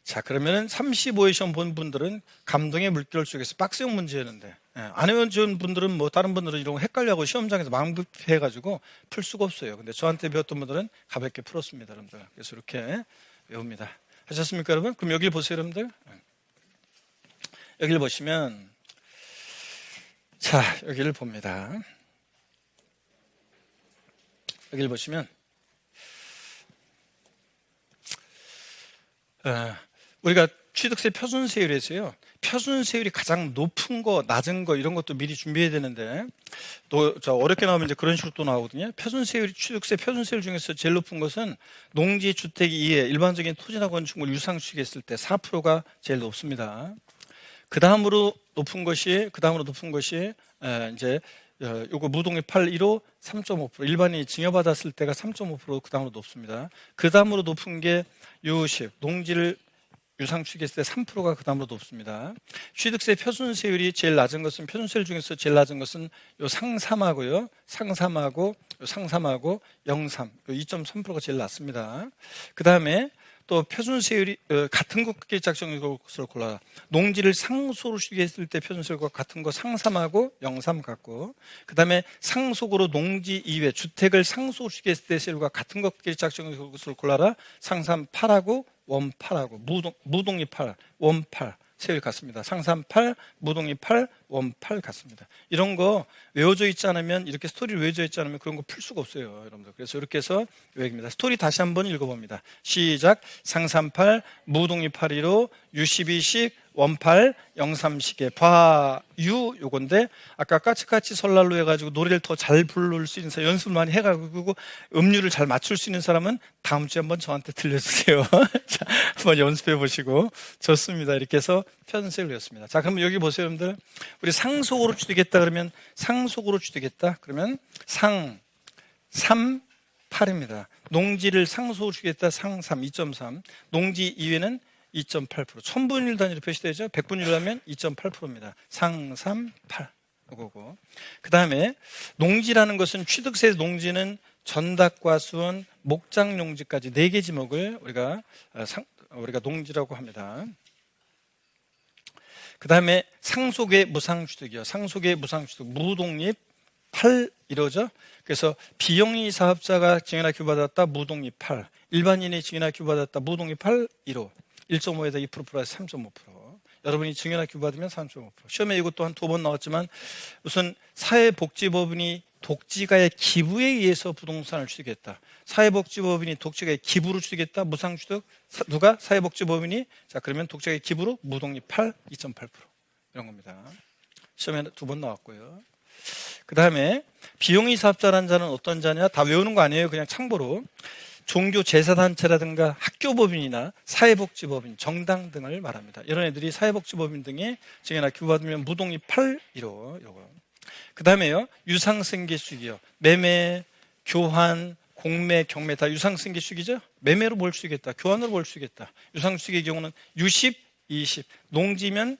자, 그러면은 35회 시험 본 분들은 감동의 물결 속에서 박스형 문제였는데, 안 외워준 분들은 다른 분들은 이런 거 헷갈려하고 시험장에서 마음 급해가지고 풀 수가 없어요. 근데 저한테 배웠던 분들은 가볍게 풀었습니다, 여러분들. 그래서 이렇게 외웁니다. 하셨습니까, 여러분? 그럼 여기를 보세요, 여러분들. 여기를 보시면, 자, 여기를 봅니다. 여기를 보시면, 우리가 취득세 표준세율에서요, 표준세율이 가장 높은 거, 낮은 거, 이런 것도 미리 준비해야 되는데, 또, 어렵게 나오면 이제 그런 식으로 또 나오거든요. 취득세 표준세율 중에서 제일 높은 것은 농지, 주택 이외, 일반적인 토지나 건축물 유상취득했을 때 4%가 제일 높습니다. 그 다음으로 높은 것이, 이제, 요거 무동의 8, 1호 3.5%, 일반인이 증여받았을 때가 3.5%, 그 다음으로 높습니다. 그 다음으로 높은 게 유식, 농지를 유상 취득했을 때 3%가 그 다음으로 높습니다. 취득세 표준세율이 제일 낮은 것은, 표준세율 중에서 제일 낮은 것은 요 상삼하고요. 상삼하고 03, 2.3%가 제일 낮습니다. 그 다음에 또 표준세율이 같은 것끼리 작성된 것으로 골라라. 농지를 상속으로 취득했을 때 표준세율과 같은 거 상삼하고 03 같고, 그 다음에 상속으로 농지 이외 주택을 상속으로 취득했을 때 세율과 같은 것끼리 작성된 것으로 골라라. 상삼 8하고 원 8하고 무동이 8, 원 8 세율 같습니다. 상삼 8, 무동이 8, 원 8 같습니다. 이런 거 외워져 있지 않으면, 이렇게 스토리를 외워져 있지 않으면 그런 거 풀 수가 없어요, 여러분들. 그래서 이렇게 해서 외웁니다. 스토리 다시 한번 읽어봅니다. 시작. 상삼 8, 무동이 8이로 유12식 원 8, 03식의 봐유 요건데, 아까 까치까치 설날로 해가지고 노래를 더 잘 부를 수 있는 사람, 연습을 많이 해가지고 음률을 잘 맞출 수 있는 사람은 다음 주에 한번 저한테 들려주세요. 자, 한번 연습해 보시고. 좋습니다. 이렇게 해서 편세를 외웠습니다. 자, 그러면 여기 보세요, 여러분들. 우리 상속으로 취득했다 그러면, 상속으로 취득했다 그러면 상 3, 8입니다. 농지를 상속으로 취득했다 상 3, 2.3. 농지 이외는 2.8%. 1000분의 1 단위로 표시되죠. 100분의 1로 하면 2.8%입니다. 상 3, 8 이거고. 그 다음에 농지라는 것은, 취득세 농지는 전닭과 수원, 목장 용지까지 4개 지목을 우리가 농지라고 합니다. 그 다음에 상속의 무상취득이요. 상속의 무상취득, 무독립 8 이러죠. 그래서 비영리 사업자가 증여나 규부받았다 무독립 8, 일반인이 증여나 규부받았다 무독립 8, 1호 1.5에다 2% 플러스 3.5%. 여러분이 증여나 규부받으면 3.5%. 시험에 이것도 한 2번 나왔지만, 우선 사회복지법인이 독지가의 기부에 의해서 부동산을 취득했다. 사회복지법인이 독지가의 기부로 취득했다. 무상취득. 누가? 사회복지법인이. 자, 그러면 독지가의 기부로 무독립 8, 2.8% 이런 겁니다. 시험에 2번 나왔고요. 그 다음에 비영리 사업자라는 자는 어떤 자냐? 다 외우는 거 아니에요. 그냥 참고로. 종교 제사단체라든가 학교법인이나 사회복지법인, 정당 등을 말합니다. 이런 애들이 사회복지법인 등에 증여나 규부받으면 무독립 8, 1호 이거. 그 다음에요, 유상생계수익이요. 매매, 교환, 공매, 경매 다 유상생계수익이죠. 매매로 뭘 수익했다, 교환으로 뭘 수익했다. 유상수익의 경우는 유십, 20. 농지면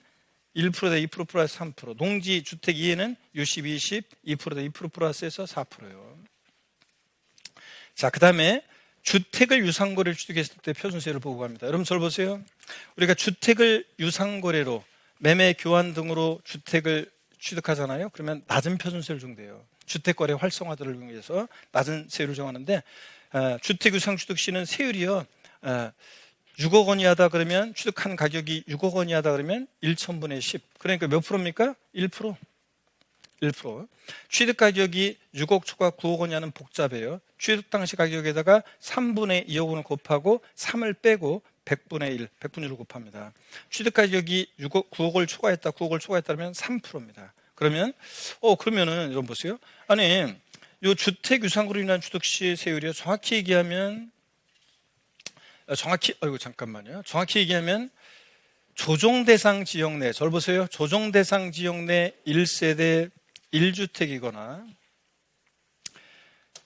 1%대 2% 플러스 3%. 농지 주택 이외는 유십, 20, 2%대 2% 플러스해서 4%요. 자, 그 다음에 주택을 유상거래로 취득했을 때 표준세율을 보고 갑니다. 여러분 저를 보세요. 우리가 주택을 유상거래로 매매, 교환 등으로 주택을 취득하잖아요. 그러면 낮은 표준세율을 정돼요. 주택거래 활성화들을 위해서 낮은 세율을 정하는데, 주택 유상취득 시는 세율이요, 6억 원이 하다 그러면, 취득한 가격이 6억 원이 하다 그러면 1,000분의 10. 그러니까 몇 프로입니까? 1%. 1%. 취득 가격이 6억 초과 9억 원이 하는 복잡해요. 취득 당시 가격에다가 3분의 2억 원을 곱하고 3을 빼고 100분의 1, 100분의 1을 곱합니다. 취득 가격이 9억을 초과했다, 9억을 초과했다면 3%입니다. 그러면은 여러분 보세요. 아니, 요 주택 유상으로 인한 취득 시 세율이요. 정확히 얘기하면 조정 대상 지역 내, 저를 보세요. 조정 대상 지역 내 1세대 1주택이거나,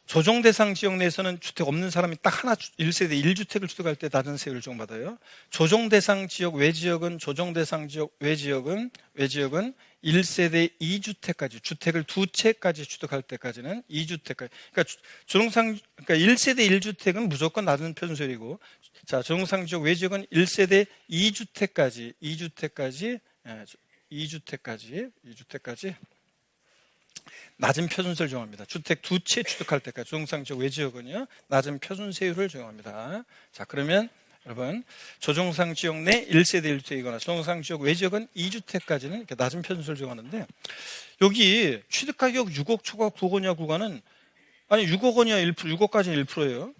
조정 대상 지역 내에서는 주택 없는 사람이 딱 하나 1세대 1주택을 취득할 때 낮은 세율을 적용받아요. 조정 대상 지역 외 지역은, 조정 대상 지역 외 지역은 1세대 2주택까지, 주택을 2채까지 취득할 때까지는 2주택까지. 그러니까 1세대 1주택은 무조건 낮은 표준세율이고, 자, 조정상 지역 외 지역은 1세대 2주택까지 낮은 표준세율을 적용합니다. 주택 2채 취득할 때까지 조정상 지역 외 지역은요, 낮은 표준세율을 적용합니다. 자, 그러면 여러분, 조정상 지역 내 1세대 1주택이거나 조정상 지역 외 지역은 2주택까지는 이렇게 낮은 표준세율을 적용하는데, 여기 취득가격 6억 초과 9억 원이야 구간은, 아니 6억 원이야 1%, 6억까지는 1%예요.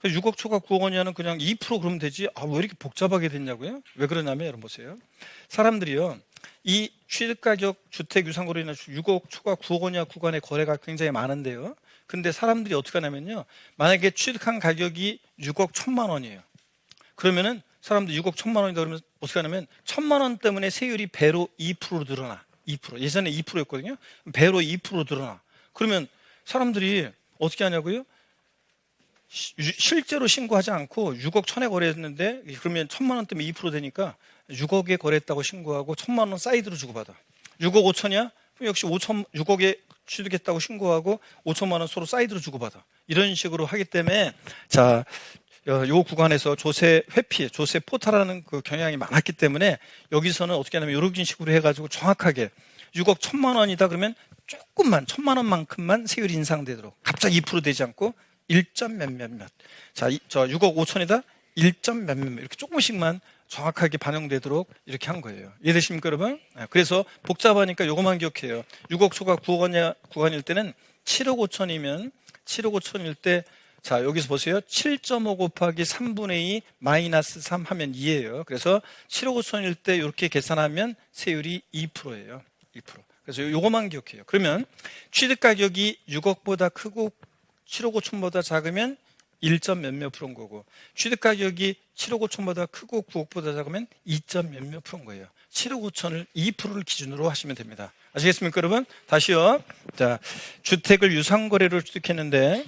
6억 초과 9억 원이야는 그냥 2% 그러면 되지. 왜 이렇게 복잡하게 됐냐고요? 왜 그러냐면, 여러분 보세요. 사람들이요, 이 취득가격 주택 유상거래로 인한 6억 초과 9억 원이야 구간의 거래가 굉장히 많은데요. 근데 사람들이 어떻게 하냐면요, 만약에 취득한 가격이 6억 1천만 원이에요. 그러면은 사람들이 6억 1천만 원이다 그러면 어떻게 하냐면, 1천만 원 때문에 세율이 배로 2%로 늘어나. 2%. 예전에 2%였거든요. 배로 2% 늘어나. 그러면 사람들이 어떻게 하냐고요? 실제로 신고하지 않고 6억 1천에 거래했는데 그러면 1천만 원 때문에 2% 되니까 6억에 거래했다고 신고하고 1천만 원 사이드로 주고받아. 6억 5천이야? 그럼 역시 6억에 취득했다고 신고하고 5천만 원 서로 사이드로 주고받아. 이런 식으로 하기 때문에 자, 요 구간에서 조세 회피, 조세 포탈하는 그 경향이 많았기 때문에 여기서는 어떻게 하냐면 이런 식으로 해가지고 정확하게 6억 1천만 원이다 그러면 조금만 1천만 원만큼만 세율이 인상되도록 갑자기 2% 되지 않고 1점 몇몇몇. 자, 저 6억 5천이다 1점 몇몇몇 이렇게 조금씩만 정확하게 반영되도록 이렇게 한 거예요. 이해되십니까, 여러분? 그래서 복잡하니까 요것만 기억해요. 6억 초과 9억 구간일 때는 7억 5천이면 7억 5천일 때 자, 여기서 보세요. 7.5 곱하기 3분의 2 마이너스 3 하면 2예요. 그래서 7억 5천일 때 이렇게 계산하면 세율이 2%예요. 2%. 그래서 요것만 기억해요. 그러면 취득 가격이 6억보다 크고 7억 5천보다 작으면 1점 몇몇 프로인 거고 취득 가격이 7억 5천보다 크고 9억보다 작으면 2점 몇몇 프로인 거예요. 7억 5천을 2%를 기준으로 하시면 됩니다. 아시겠습니까, 여러분? 다시요. 자, 주택을 유상거래로 취득했는데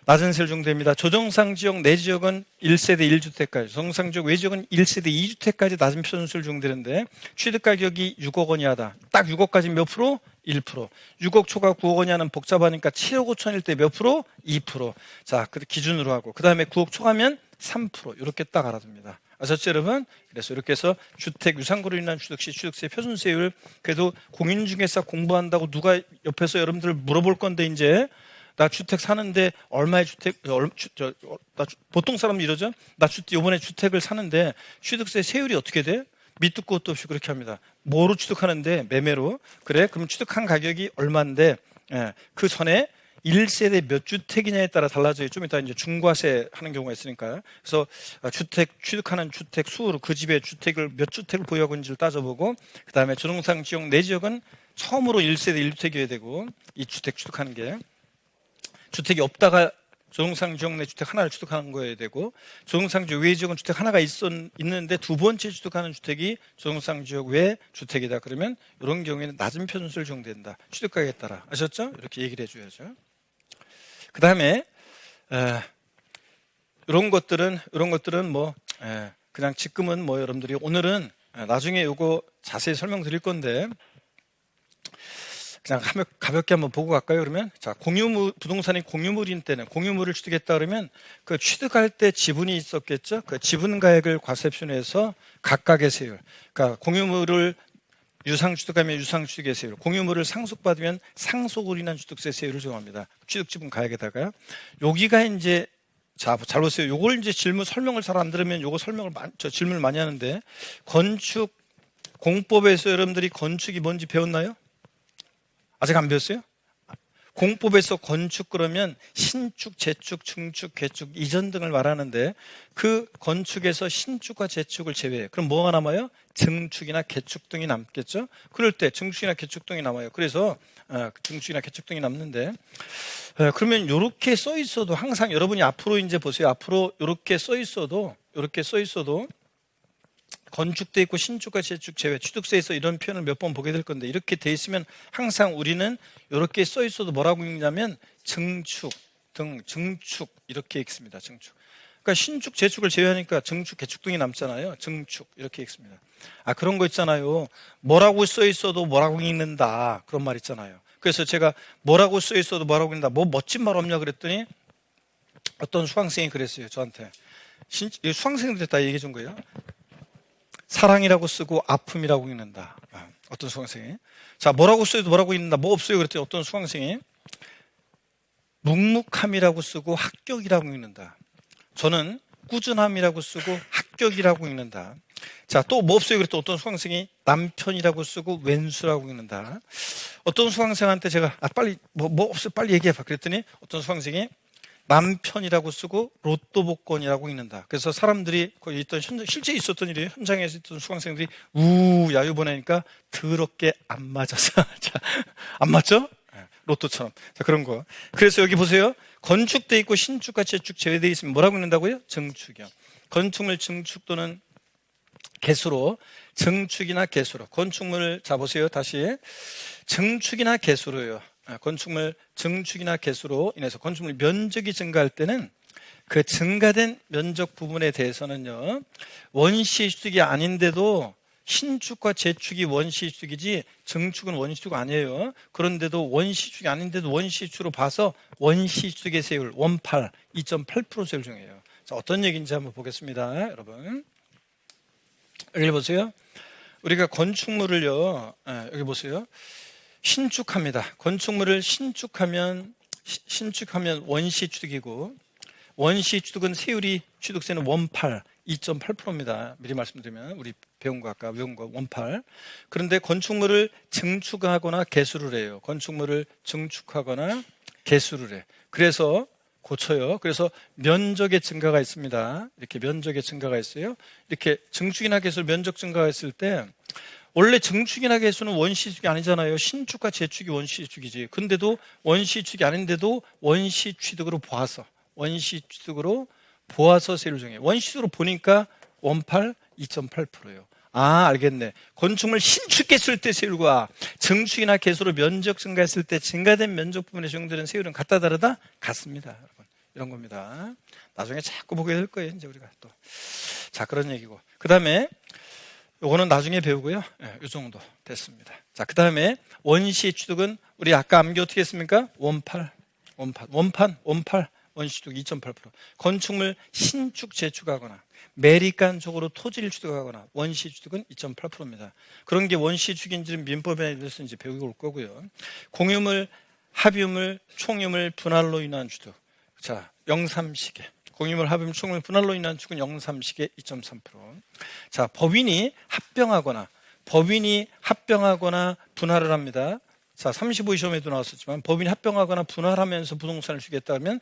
낮은 세율 적용됩니다. 조정상 지역 내 지역은 1세대 1주택까지, 조정상 지역 외 지역은 1세대 2주택까지 낮은 표준세율 적용되는데 취득 가격이 6억 원이 하다. 딱 6억까지 몇 프로? 1%. 6억 초과 9억 원이 하는 복잡하니까 7억 5천일 때 몇 프로? 2%. 자, 그 기준으로 하고 그 다음에 9억 초과면 3% 이렇게 딱 알아둡니다. 아셨죠, 여러분? 그래서 이렇게 해서 주택 유상거래로 인한 취득 시 취득세 표준세율 그래도 공인중개사 공부한다고 누가 옆에서 여러분들 물어볼 건데 이제 나 주택 사는데 얼마의 주택, 보통 사람은 이러죠? 나 이번에 주택을 사는데 취득세 세율이 어떻게 돼? 밑도 끝도 없이 그렇게 합니다. 뭐로 취득하는데? 매매로. 그래? 그럼 취득한 가격이 얼마인데, 그 전에 1세대 몇 주택이냐에 따라 달라져요. 좀 이따 이제 중과세 하는 경우가 있으니까. 그래서 취득하는 주택 수로 그 집에 몇 주택을 보유하고 있는지를 따져보고, 그 다음에 조정상 지역 내 지역은 처음으로 1세대 1주택이어야 되고, 이 주택 취득하는 게. 주택이 없다가 조정상 지역 내 주택 하나를 취득하는 거여야 되고 조정상 지역 외 지역은 주택 하나가 있는데 두 번째 취득하는 주택이 조정상 지역 외 주택이다. 그러면 이런 경우에는 낮은 표준세율 적용된다. 취득가격에 따라. 아셨죠? 이렇게 얘기를 해줘야죠. 그 다음에 이런 것들은 뭐 그냥 지금은 뭐 여러분들이 오늘은 나중에 이거 자세히 설명드릴 건데 그냥 가볍게 한번 보고 갈까요, 그러면? 자, 부동산이 공유물인 때는, 공유물을 취득했다 그러면 그 취득할 때 지분이 있었겠죠? 그 지분가액을 과세표준해서 각각의 세율. 그러니까 공유물을 유상취득하면 유상취득의 세율, 공유물을 상속받으면 상속으로 인한 취득세 세율을 적용합니다. 취득지분 가액에다가. 여기가 이제, 자, 잘 보세요. 요걸 이제 설명을 잘 안 들으면 요거 질문을 많이 하는데, 공법에서 여러분들이 건축이 뭔지 배웠나요? 아직 안 배웠어요? 공법에서 건축 그러면 신축, 재축, 증축, 개축, 이전 등을 말하는데 그 건축에서 신축과 재축을 제외해요. 그럼 뭐가 남아요? 증축이나 개축 등이 남겠죠? 그럴 때 증축이나 개축 등이 남아요. 그래서 증축이나 개축 등이 남는데 그러면 이렇게 써 있어도 항상 여러분이 앞으로 이제 보세요. 앞으로 이렇게 써 있어도 건축돼 있고 신축과 재축 제외, 취득세에서 이런 표현을 몇 번 보게 될 건데 이렇게 돼 있으면 항상 우리는 이렇게 써 있어도 뭐라고 읽냐면 증축 이렇게 읽습니다. 증축. 그러니까 신축, 재축을 제외하니까 증축, 개축 등이 남잖아요. 증축 이렇게 읽습니다. 그런 거 있잖아요. 뭐라고 써 있어도 뭐라고 읽는다 그런 말 있잖아요. 그래서 제가 뭐라고 써 있어도 뭐라고 읽는다. 뭐 멋진 말 없냐 그랬더니 어떤 수강생이 그랬어요. 저한테. 수강생들한테 다 얘기해 준 거예요. 사랑이라고 쓰고 아픔이라고 읽는다. 어떤 수강생이. 자, 뭐라고 써도 뭐라고 읽는다. 뭐 없어요. 그랬더니 어떤 수강생이 묵묵함이라고 쓰고 합격이라고 읽는다. 저는 꾸준함이라고 쓰고 합격이라고 읽는다. 자, 또 뭐 없어요. 그랬더니 어떤 수강생이 남편이라고 쓰고 왼수라고 읽는다. 어떤 수강생한테 제가 빨리 뭐 없어요. 빨리 얘기해봐. 그랬더니 어떤 수강생이 남편이라고 쓰고 로또 복권이라고 읽는다. 그래서 사람들이 거기 있던 실제 있었던 일이에요. 현장에서 있던 수강생들이 야유 보내니까 더럽게 안 맞아서 안 맞죠? 로또처럼. 자, 그런 거. 그래서 여기 보세요. 건축돼 있고 신축과 재축 제외되어 있으면 뭐라고 읽는다고요? 증축이요. 건축물 증축 또는 개수로, 증축이나 개수로. 건축물을 자 보세요. 다시 증축이나 개수로요. 건축물 증축이나 개수로 인해서 건축물 면적이 증가할 때는 그 증가된 면적 부분에 대해서는요, 원시주택이 아닌데도 신축과 재축이 원시주택이지 증축은 원시주택 아니에요. 그런데도 원시주택이 아닌데도 원시주택으로 봐서 원시주택의 세율 원팔 2.8% 세율 중이에요. 자, 어떤 얘기인지 한번 보겠습니다. 여러분 여기 보세요. 우리가 건축물을요, 여기 보세요. 신축합니다. 건축물을 신축하면 원시주택이고, 원시주택은 세율이 취득세는 원팔 2.8%입니다. 미리 말씀드리면 우리 배운 거 아까 외운 거 원팔. 그런데 건축물을 증축하거나 개수를 해요. 건축물을 증축하거나 개수를 해. 그래서 고쳐요. 그래서 면적의 증가가 있습니다. 이렇게 면적의 증가가 있어요. 이렇게 증축이나 개수 면적 증가가 있을 때 원래 증축이나 개수는 원시축이 아니잖아요. 신축과 재축이 원시축이지. 근데도 원시축이 아닌데도 원시취득으로 보아서 세율을 정해요. 원시축으로 보니까 원팔 2.8%예요. 아, 알겠네. 건축물 신축했을 때 세율과 증축이나 개수로 면적 증가했을 때 증가된 면적 부분에 적용되는 세율은 같다 다르다? 같습니다. 여러분. 이런 겁니다. 나중에 자꾸 보게 될 거예요. 이제 우리가 또. 자, 그런 얘기고. 그 다음에 요거는 나중에 배우고요. 이 정도 됐습니다. 자, 그 다음에 원시취득은 우리 아까 암기 어떻게 했습니까? 원판, 원시취득 2.8%. 건축물 신축, 재축하거나 매립간 쪽으로 토지를 취득하거나 원시취득은 2.8%입니다. 그런 게 원시취득인지는 민법에 대해서 이제 배우고 올 거고요. 공유물, 합유물, 총유물 분할로 인한 취득. 자, 영삼시계. 공유물, 합유물, 총유물 분할로 인한 취득은 영삼시계 2.3%. 자, 법인이 합병하거나 분할을 합니다. 자, 35 시험에도 나왔었지만 법인이 합병하거나 분할하면서 부동산을 주겠다면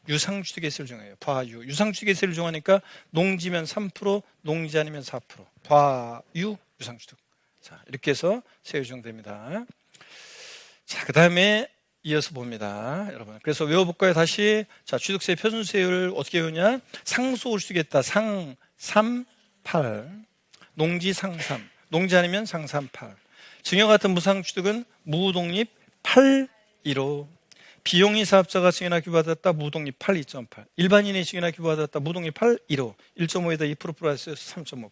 유상취득의 세를 정해요. 유상취득의 세를 정하니까 농지면 3%, 농지 아니면 4%. 유상취득. 자, 이렇게 해서 세율 정됩니다. 자, 그 다음에 이어서 봅니다, 여러분. 그래서 외워볼까요? 다시. 자, 취득세 표준세율 어떻게 외우냐? 상속을 주겠다. 상 3, 8. 농지 상 3. 농지 아니면 상 3, 8. 증여 같은 무상취득은 무독립 8, 1호. 비용이 사업자가 증여나 기부받았다. 무독립 8, 2.8. 일반인이 증여나 기부받았다. 무독립 8, 1호. 1.5에다 2% 플러스해서 3.5%.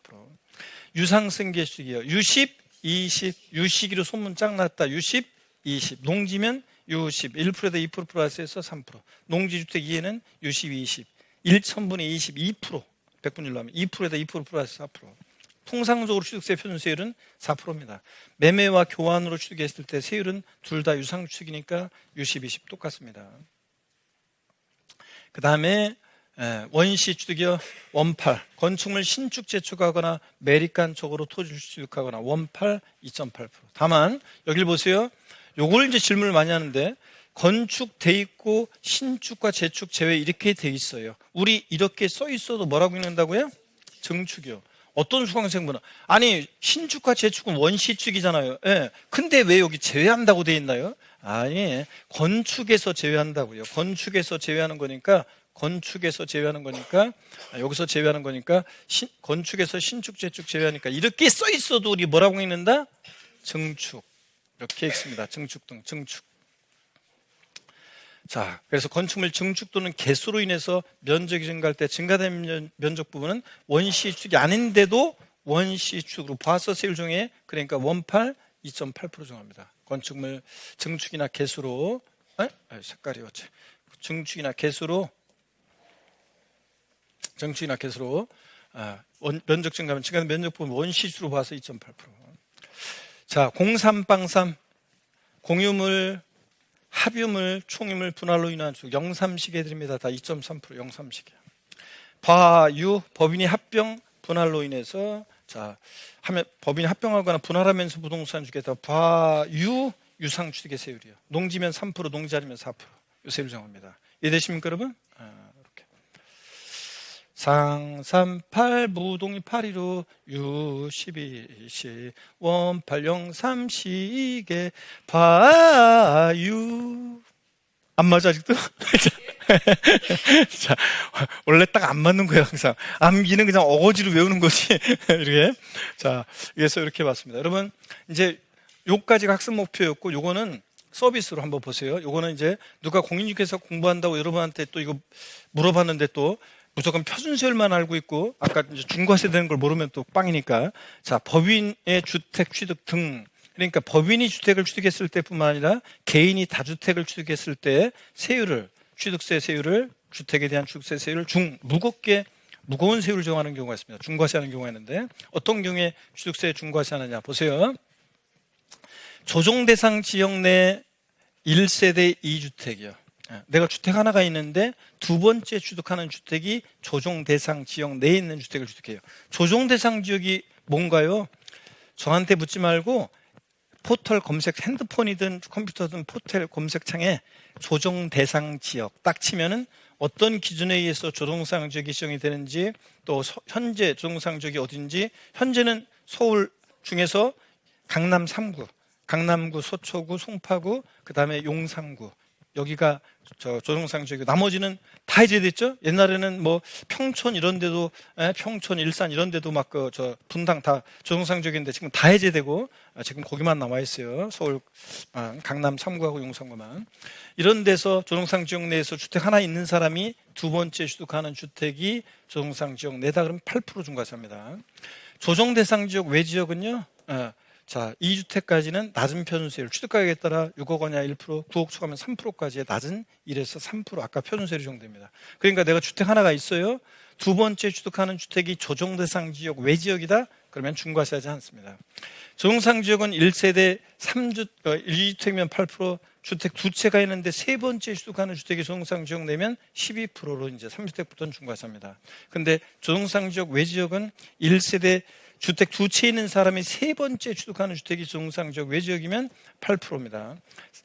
유상승계주택이요. 유십, 20. 유시기로 소문 짱 났다. 유십, 20. 농지면 유십. 1%에다 2% 플러스해서 3%. 농지주택 2에는 유십, 20. 1,000분의 20, 2%. 100분율로 하면 2%에다 2% 플러스 4%. 통상적으로 취득세 표준세율은 4%입니다. 매매와 교환으로 취득했을 때 세율은 둘 다 유상취득이니까 유십, 20 똑같습니다. 그 다음에 원시취득이요. 원팔. 건축물 신축, 재축하거나 매립간 쪽으로 토지를 취득하거나 원팔 2.8%. 다만 여기를 보세요. 요걸 이제 질문을 많이 하는데 건축돼 있고 신축과 재축 제외 이렇게 돼 있어요. 우리 이렇게 써 있어도 뭐라고 읽는다고요? 증축이요. 어떤 수강생분은 아니 신축과 재축은 원시축이잖아요. 예. 근데 왜 여기 제외한다고 돼 있나요? 아니 건축에서 제외한다고요. 건축에서 제외하는 거니까 여기서 제외하는 거니까 건축에서 신축, 재축 제외하니까 이렇게 써 있어도 우리 뭐라고 읽는다? 증축. 이렇게 읽습니다. 증축 등 증축. 자, 그래서 건축물 증축 또는 개수로 인해서 면적이 증가할 때 증가된 면적 부분은 원시축이 아닌데도 원시축으로 봐서 세율 중에 그러니까 원팔 2.8% 정합니다. 건축물 증축이나 개수로 색깔이 어째 증축이나 개수로 면적 증가하면 증가된 면적 부분 원시축으로 봐서 2.8%. 자, 03빵3 공유물 합유물, 총유물 분할로 인한 주 영삼시계 드립니다. 다 2.3% 영삼시계. 법인이 합병 분할로 인해서 법인이 합병하거나 분할하면서 부동산 주겠다. 유상취득의 세율이요. 농지면 3%, 농지 아니면 4%. 이 세율 정합니다. 이해되십니까, 여러분? 이렇게. 상 3, 8, 무독립 8, 1호, 유 12, 20, 원 8, 0, 3, 시계, 유. 안 맞아, 아직도? 자, 원래 딱 안 맞는 거예요, 항상. 암기는 그냥 어거지로 외우는 거지. 이렇게. 자, 그래서 이렇게 봤습니다. 여러분, 이제 요까지가 학습 목표였고, 요거는 서비스로 한번 보세요. 요거는 이제 누가 공인중개사 공부한다고 여러분한테 또 이거 물어봤는데 또 무조건 표준세율만 알고 있고, 아까 이제 중과세 되는 걸 모르면 또 빵이니까. 자, 법인의 주택 취득 등, 그러니까 법인이 주택을 취득했을 때뿐만 아니라 개인이 다주택을 취득했을 때 세율을, 취득세 세율을, 주택에 대한 취득세 세율을 무거운 세율을 정하는 경우가 있습니다. 중과세 하는 경우가 있는데, 어떤 경우에 취득세 중과세 하느냐 보세요. 조정 대상 지역 내 1세대 2주택이요. 내가 주택 하나가 있는데 두 번째 취득하는 주택이 조정 대상 지역 내에 있는 주택을 취득해요. 조정 대상 지역이 뭔가요? 저한테 묻지 말고 포털 검색, 핸드폰이든 컴퓨터든 포털 검색창에 조정 대상 지역 딱 치면은 어떤 기준에 의해서 조정상 지역이 지정이 되는지, 또 현재 조정상 지역이 어딘지, 현재는 서울 중에서 강남 3구, 강남구, 서초구, 송파구, 그 다음에 용산구, 여기가 조정상 지역이고, 나머지는 다 해제됐죠? 옛날에는 뭐 평촌 이런 데도, 평촌, 일산 이런 데도 막 분당 다 조정상 지역인데 지금 다 해제되고, 지금 거기만 남아 있어요. 서울, 강남 3구하고 용산구만. 이런 데서 조정상 지역 내에서 주택 하나 있는 사람이 두 번째 취득하는 주택이 조정상 지역 내다 그러면 8% 중과세입니다. 조정 대상 지역 외 지역은요, 자, 2주택까지는 낮은 표준세율, 취득가격에 따라 6억 원이나 1%, 9억 초과하면 3%까지의 낮은 1에서 3% 아까 표준세율이 적용됩니다. 그러니까 내가 주택 하나가 있어요. 두 번째 취득하는 주택이 조정 대상 지역 외 지역이다. 그러면 중과세하지 않습니다. 조정상 지역은 1세대 1주택이면 8%, 주택 두 채가 있는데 세 번째 취득하는 주택이 조정상 지역 내면 12%로 이제 3주택부터는 중과세입니다. 근데 조정상 지역 외 지역은 1세대 주택 두 채 있는 사람이 세 번째 취득하는 주택이 조정상 지역 외 지역이면 8%입니다.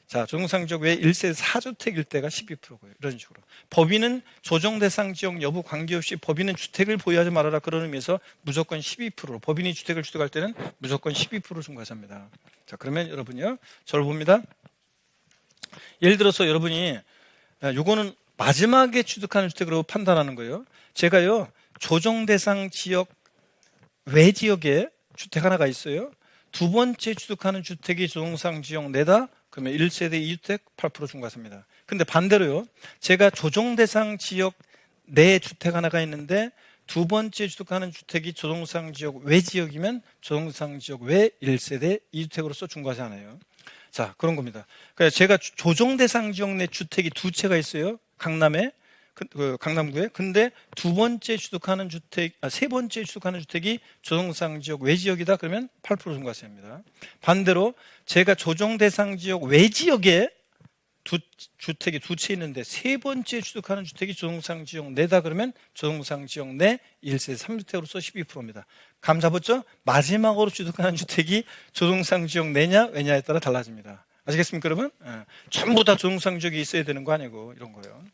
자, 조정상 지역 외 1세대 4주택일 때가 12%고요. 이런 식으로. 법인은 조정 대상 지역 여부 관계없이 법인은 주택을 보유하지 말아라, 그런 의미에서 무조건 12%로, 법인이 주택을 취득할 때는 무조건 12% 중과세입니다. 자, 그러면 여러분이요, 저를 봅니다. 예를 들어서 여러분이 요거는 마지막에 취득하는 주택으로 판단하는 거예요. 제가요, 조정 대상 지역 외 지역에 주택 하나가 있어요. 두 번째 취득하는 주택이 조정상 지역 내다. 그러면 1세대 2주택 8% 중과세입니다. 근데 반대로요, 제가 조정 대상 지역 내 주택 하나가 있는데 두 번째 취득하는 주택이 조정상 지역 외 지역이면 조정상 지역 외 1세대 2주택으로서 중과세 안 해요. 자, 그런 겁니다. 그러니까 제가 조정 대상 지역 내 주택이 두 채가 있어요. 강남에, 강남구에. 근데 두 번째 취득하는 주택, 세 번째 취득하는 주택이 조정상 지역 외 지역이다. 그러면 8% 중과세입니다. 반대로 제가 조정 대상 지역 외 지역에 주택이 두 채 있는데 세 번째 취득하는 주택이 조정상 지역 내다. 그러면 조정상 지역 내 1세 3주택으로서 12%입니다. 감 잡았죠? 마지막으로 취득하는 주택이 조정상 지역 내냐 왜냐에 따라 달라집니다. 아시겠습니까, 여러분? 전부 다 조정상 지역이 있어야 되는 거 아니고, 이런 거예요.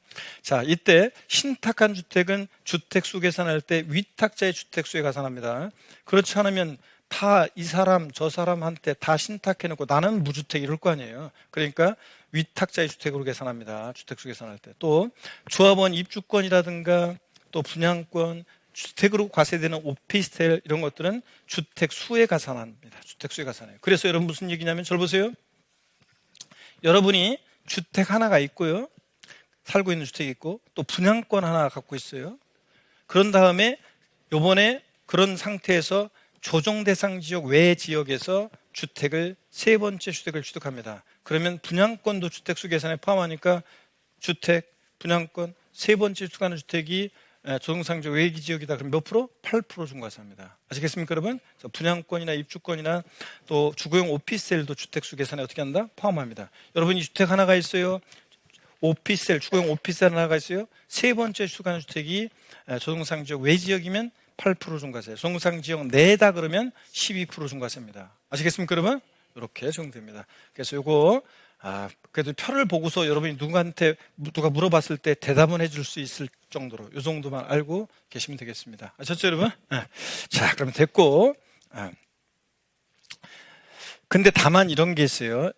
자, 이때 신탁한 주택은 주택수 계산할 때 위탁자의 주택수에 가산합니다. 그렇지 않으면 다 이 사람 저 사람한테 다 신탁해놓고 나는 무주택 이럴 거 아니에요. 그러니까 위탁자의 주택으로 계산합니다. 주택수 계산할 때. 또 조합원 입주권이라든가 또 분양권, 주택으로 과세되는 오피스텔 이런 것들은 주택수에 가산합니다. 주택수에 가산해요. 그래서 여러분 무슨 얘기냐면, 저를 보세요. 여러분이 주택 하나가 있고요, 살고 있는 주택이 있고 또 분양권 하나 갖고 있어요. 그런 다음에 요번에 그런 상태에서 조정 대상 지역 외 지역에서 주택을 세 번째 주택을 취득합니다. 그러면 분양권도 주택수 계산에 포함하니까 주택, 분양권 세 번째 취득하는 주택이 조정상 지역 외 지역이다. 그럼 몇 프로? 8% 중과세입니다. 아시겠습니까, 여러분? 분양권이나 입주권이나 또 주거용 오피스텔도 주택수 계산에 어떻게 한다? 포함합니다. 여러분이 주택 하나가 있어요. 오피스텔, 주거용 오피스텔 하나가 있어요. 세 번째 취득하는 주택이 조정상 지역 외 지역이면 8% 중과세, 조정상 지역 내다 그러면 12% 중과세입니다. 아시겠습니까, 여러분? 이렇게 적용됩니다. 그래서 요거 그래도 표를 보고서 여러분이 누가 물어봤을 때 대답은 해줄 수 있을 정도로 요 정도만 알고 계시면 되겠습니다. 아셨죠, 여러분? 자, 그러면 됐고. 근데 다만 이런 게 있어요.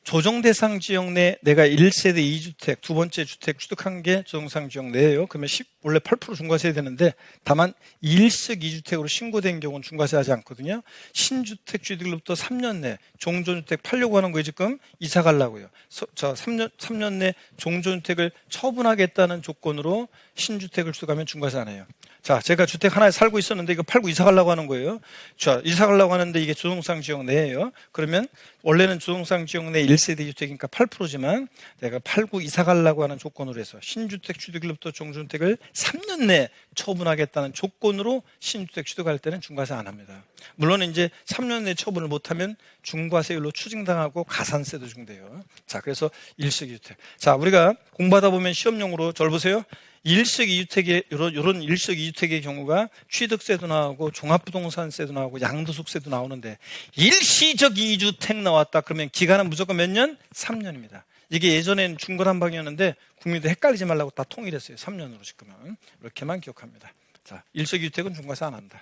조정 대상 지역 내 내가 1세대 2주택, 두 번째 주택 취득한 게 조정 대상 지역 내예요. 그러면 원래 8% 중과세 되는데 다만 일식 2주택으로 신고된 경우는 중과세 하지 않거든요. 신주택 취득일로부터 3년 내 종전주택 팔려고 하는 거예요. 지금 이사 가려고요. 3년 내 종전주택을 처분하겠다는 조건으로 신주택을 취득하면 중과세 안 해요. 자, 제가 주택 하나에 살고 있었는데 이거 팔고 이사 가려고 하는 거예요. 자, 이사 가려고 하는데 이게 조정상 지역 내예요. 그러면 원래는 조정상 지역 내 1세대 주택이니까 8%지만 내가 팔고 이사 가려고 하는 조건으로 해서 신주택 취득일로부터 종주택을 3년 내에 처분하겠다는 조건으로 신주택 취득할 때는 중과세 안 합니다. 물론 이제 3년 내에 처분을 못하면 중과세율로 추징당하고 가산세도 중대요. 자, 그래서 일식 2주택. 자, 우리가 공부하다 보면 시험용으로 절 보세요. 일식 2주택의 이런 일식 2주택의 경우가 취득세도 나오고 종합부동산세도 나오고 양도소득세도 나오는데 일시적 2주택 나왔다 그러면 기간은 무조건 몇 년? 3년입니다. 이게 예전엔 중거난방이었는데 국민들 헷갈리지 말라고 다 통일했어요. 3년으로 지금은 이렇게만 기억합니다. 자, 일식 2주택은 중과세 안 한다.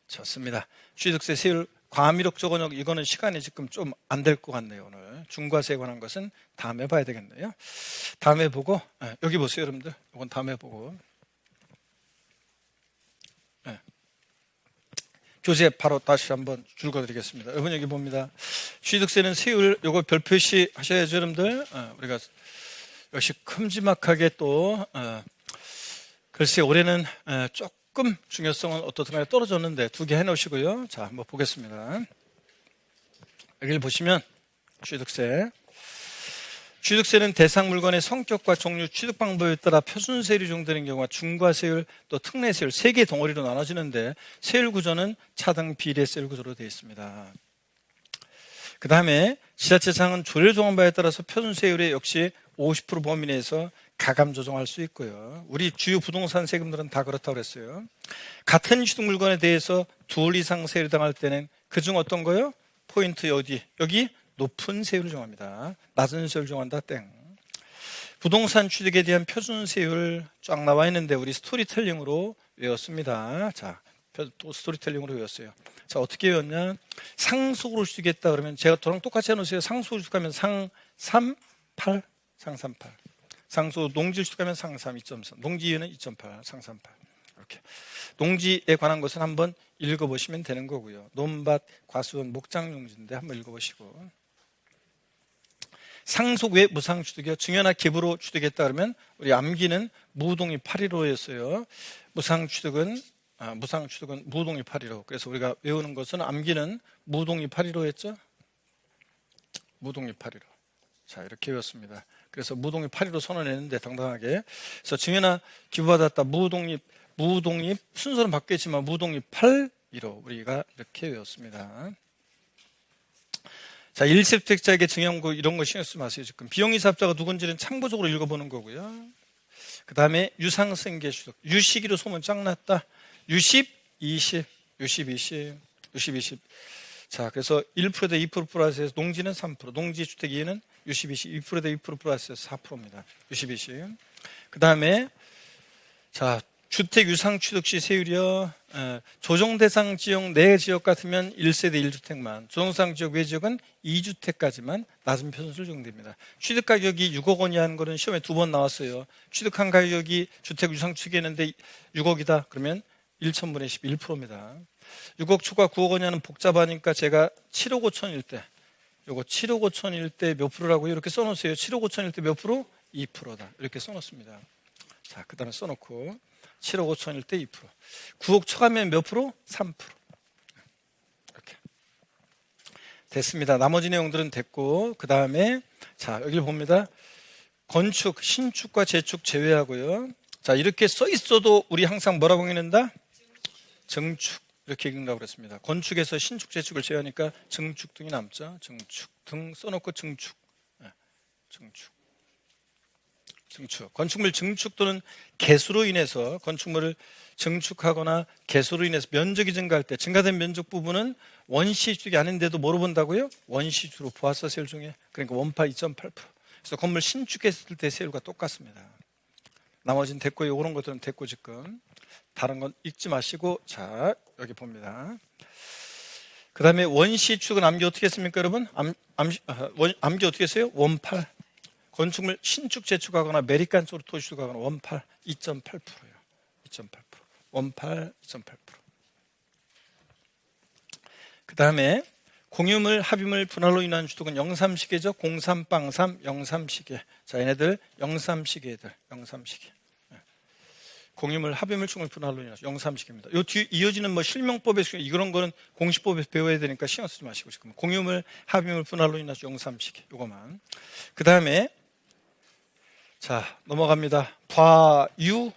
좋습니다. 취득세 세율 과미력 저건역 이거는 시간이 지금 좀 안 될 것 같네요. 오늘 중과세에 관한 것은 다음에 봐야 되겠네요. 다음에 보고 여기 보세요, 여러분들. 이건 다음에 보고 교재 바로 다시 한번 줄거드리겠습니다. 여러분 여기 봅니다. 취득세는 세율 요거 별표시 하셔야죠, 여러분들. 우리가 역시 큼지막하게 또 글쎄 올해는 조금 중요성은 어떻든가 떨어졌는데 두 개 해놓으시고요. 자, 한번 보겠습니다. 여기를 보시면 취득세는 대상 물건의 성격과 종류, 취득 방법에 따라 표준세율이 적용되는 경우와 중과세율 또 특례세율 세 개 덩어리로 나눠지는데 세율 구조는 차등 비례세율 구조로 되어 있습니다. 그 다음에 지자체장은 조례 조항법에 따라서 표준세율에 역시 50% 범위 내에서 가감 조정할 수 있고요. 우리 주요 부동산 세금들은 다 그렇다고 그랬어요. 같은 취득 물건에 대해서 둘 이상 세율을 당할 때는 그중 어떤 거요? 포인트 어디? 여기 높은 세율을 정합니다. 낮은 세율을 정한다 땡. 부동산 취득에 대한 표준세율 쫙 나와 있는데 우리 스토리텔링으로 외웠습니다. 자, 또 스토리텔링으로 외웠어요. 자, 어떻게 외웠냐? 상속으로 취득했다 그러면 제가 저랑 똑같이 해놓으세요. 상속으로 취득하면 상삼팔. 상속 농지를 취득하면 상삼 2.3, 농지유는 2.8, 상삼팔. 이렇게 농지에 관한 것은 한번 읽어보시면 되는 거고요. 논밭, 과수원, 목장용지인데 한번 읽어보시고 상속 외 무상취득이요. 증여나 기부로 취득했다 그러면 우리 암기는 무동이 815였어요. 무상취득은 무동이 815. 그래서 우리가 외우는 것은 암기는 무동이 815였죠. 무동이 815. 자, 이렇게 외웠습니다. 그래서 무독립 8위로 선언했는데 당당하게. 그래서 증여나 기부받았다 무독립 순서는 바뀌었지만 무독립 8위로 우리가 이렇게 외웠습니다. 자, 1세대자에게 증여한거 이런 거 신경 쓰지 마세요. 지금 비용이사업자가 누군지는 참고적으로 읽어보는 거고요. 그 다음에 유상생계취득 유시기로 소문 쫙 났다. 유십, 20, 유십, 20, 유십, 20. 자, 그래서 1% 대 2% 플러스해서 농지는 3%, 농지주택 이해는 유십, 20, 2% 대 2% 플러스해서 4%입니다. 유십, 20. 그 다음에 자, 주택 유상 취득 시 세율이요. 조정 대상 지역 내 지역 같으면 1세대 1주택만, 조정 대상 지역 외 지역은 2주택까지만 낮은 표준세율 적용됩니다. 취득 가격이 6억 원이 하는 거는 시험에 2번 나왔어요. 취득한 가격이 주택 유상 취득했는데 6억이다. 그러면 1,000분의 11%입니다. 6억 초과 9억 원이 하는 복잡하니까 제가 7억 5천일 때, 요거 7억 5천일 때 몇 프로라고요? 이렇게 써놓으세요. 7억 5천일 때 몇 프로? 2%다. 이렇게 써놓습니다. 자, 그 다음에 써놓고 7억 5천일 때 2%. 9억 초과면 몇 프로? 3%. 이렇게. 됐습니다. 나머지 내용들은 됐고, 그 다음에 자, 여기를 봅니다. 건축, 신축과 재축 제외하고요. 자, 이렇게 써 있어도 우리 항상 뭐라고 읽는다? 증축. 이렇게 읽는다고 그랬습니다. 건축에서 신축, 재축을 제외하니까 증축 등이 남죠. 증축 등 써놓고 증축. 증축. 건축물 증축 또는 개수로 인해서 건축물을 증축하거나 개수로 인해서 면적이 증가할 때 증가된 면적 부분은 원시주택이 아닌데도 뭐로 본다고요? 원시주로 부가세 세율 중에. 그러니까 원파 2.8%. 그래서 건물 신축했을 때 세율과 똑같습니다. 나머지는 됐고요. 이런 것들은 됐고 지금. 다른 건 읽지 마시고 자, 여기 봅니다. 그 다음에 원시 취득은 암기 어떻게 했습니까, 여러분? 암기 어떻게 했어요? 원팔. 건축물 신축 재축하거나 메리칸 쪽으로 토지축하거나 원팔 2.8%예요. 2.8%. 원팔 2.8%. 그 다음에 공유물, 합유물 분할로 인한 취득은 영삼시계죠. 03빵3 영삼시계. 자, 얘네들 영삼시계들. 영삼시계. 공유물, 합유물, 충물 분할로 인한 영삼시계입니다. 요 뒤 이어지는 뭐 실명법에서 이런 거는 공시법에서 배워야 되니까 신경 쓰지 마시고 지금 공유물, 합유물 분할로 인한 영삼시계. 요거만. 그 다음에 자, 넘어갑니다. 과유.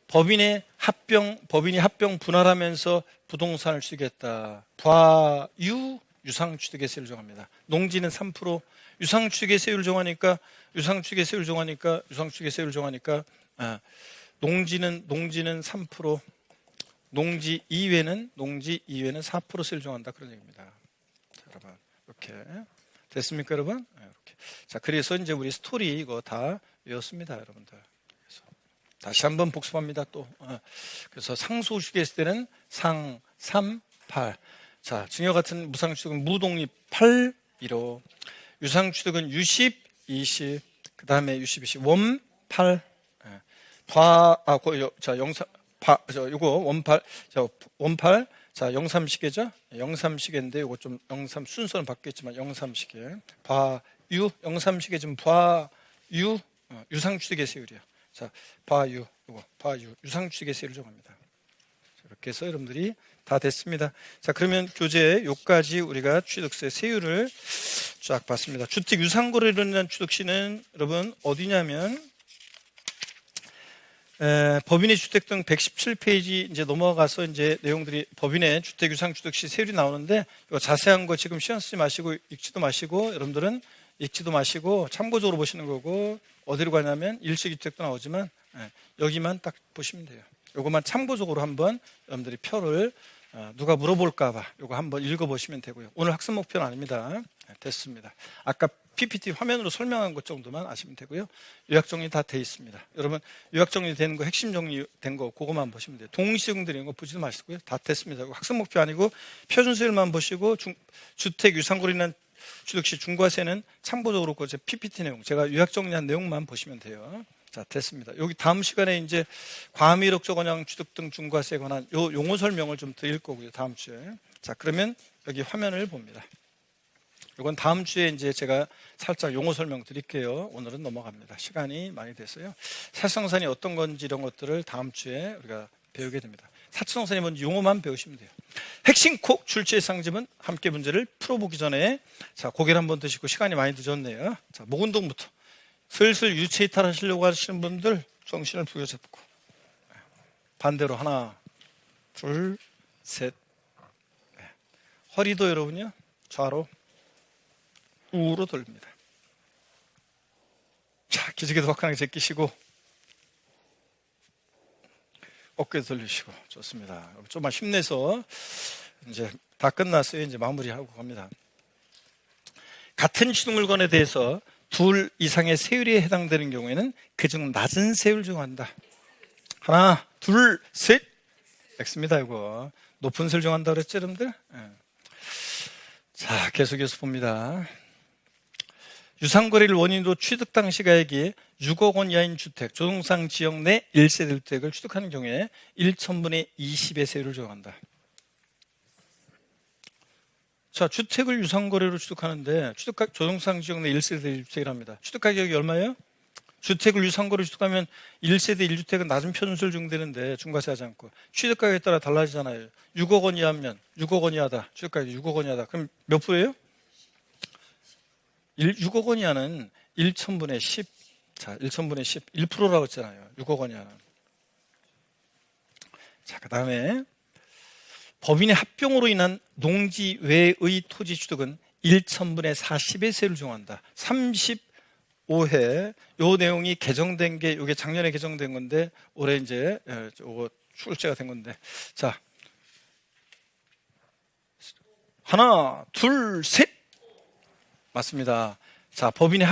법인이 합병 분할하면서 부동산을 취득했다. 과유 유상취득세율 정합니다. 농지는 3%, 유상취득세율 정하니까 농지는 3%, 농지 이외는 4% 세율 정한다 그런 얘기입니다. 자, 여러분 이렇게 됐습니까, 여러분? 이렇게. 자, 그래서 이제 우리 스토리 이거 다 외웠습니다, 여러분들. 다시 한번 복습합니다, 또. 그래서 상수식에 있을 때는 상, 3, 8. 자, 증여 같은 무상취득은 무독립 8, 1호. 유상취득은 유십, 20. 그 다음에 유십, 20. 원, 8. 요거 원팔. 자, 원팔. 자, 영삼시계죠? 영삼시계인데 요거 좀 영삼 순서는 바뀌었지만 영삼시계. 유, 영삼시계 좀 유, 유상취득의 세율이요. 자, 봐유, 이거 봐유, 유상취득의 세율을 정합니다. 이렇게 해서 여러분들이 다 됐습니다. 자, 그러면 교재 요까지 우리가 취득세 세율을 쫙 봤습니다. 주택 유상거래로 인한 취득시는 여러분 어디냐면 법인의 주택 등 117페이지 이제 넘어가서 이제 내용들이 법인의 주택 유상취득시 세율이 나오는데 이거 자세한 거 지금 시간 쓰지 마시고 읽지도 마시고 여러분들은 읽지도 마시고 참고적으로 보시는 거고 어디로 가냐면 일시주택도 나오지만 여기만 딱 보시면 돼요. 요것만 참고적으로 한번 여러분들이 표를 누가 물어볼까 봐 요거 한번 읽어보시면 되고요. 오늘 학습 목표는 아닙니다. 됐습니다. 아까 PPT 화면으로 설명한 것 정도만 아시면 되고요. 요약 정리 다 돼 있습니다. 여러분 요약 정리되는 거 핵심 정리된 거 그거만 보시면 돼요. 동시응들인 거 보지도 마시고요. 다 됐습니다. 학습 목표 아니고 표준세율만 보시고 주택 유상거래 인한 취득시 중과세는 참고적으로 그 PPT 내용 제가 요약 정리한 내용만 보시면 돼요. 자, 됐습니다. 여기 다음 시간에 이제 과밀 적원형 취득 등 중과세에 관한 요 용어 설명을 좀 드릴 거고요. 다음 주에. 자, 그러면 여기 화면을 봅니다. 이건 다음 주에 이제 제가 살짝 용어 설명 드릴게요. 오늘은 넘어갑니다. 시간이 많이 됐어요. 사치성산이 어떤 건지 이런 것들을 다음 주에 우리가 배우게 됩니다. 사치성산이 뭔지 용어만 배우시면 돼요. 핵심 콕 출제 상집은 함께 문제를 풀어보기 전에 자, 고개를 한번 드시고 시간이 많이 늦었네요. 자, 목 운동부터 슬슬 유체 이탈하시려고 하시는 분들 정신을 부여잡고 반대로 하나, 둘, 셋. 허리도 여러분요 좌로 우로 돌립니다. 자, 기지개도 화끈하게 제끼시고 어깨 돌리시고 좋습니다. 좀만 힘내서 이제 다 끝났어요. 이제 마무리하고 갑니다. 같은 취득물건에 대해서 둘 이상의 세율에 해당되는 경우에는 그중 낮은 세율을 정한다. 하나, 둘, 셋. X입니다. 이거 높은 세율 정한다 그랬죠, 여러분들? 자, 계속해서 봅니다. 유상거래를 원인으로 취득 당시 가액이 6억 원 이하인 주택, 조성상 지역 내 1세대 주택을 취득하는 경우에 1,000분의 20의 세율을 정한다. 자, 주택을 유상거래로 취득하는데 조성상 지역 내 1세대 주택이랍니다. 취득 가격이 얼마예요? 주택을 유상거래로 취득하면 1세대 1주택은 낮은 표준세율 적용되는데 중과세 하지 않고 취득 가격에 따라 달라지잖아요. 6억 원 이하면 6억 원 이하다. 취득 가격이 6억 원 이하다. 그럼 몇 프로예요? 6억 원 이하는 1,000분의 10. 자, 1,000분의 10. 1%라고 했잖아요. 6억 원 이하는. 자, 그 다음에 법인의 합병으로 인한 농지 외의 토지 취득은 1,000분의 40의 세율을 정한다. 35회 요 내용이 개정된 게 이게 작년에 개정된 건데 올해 이제 요거 출제가 된 건데 자 하나 둘 셋 맞습니다. 자 법인의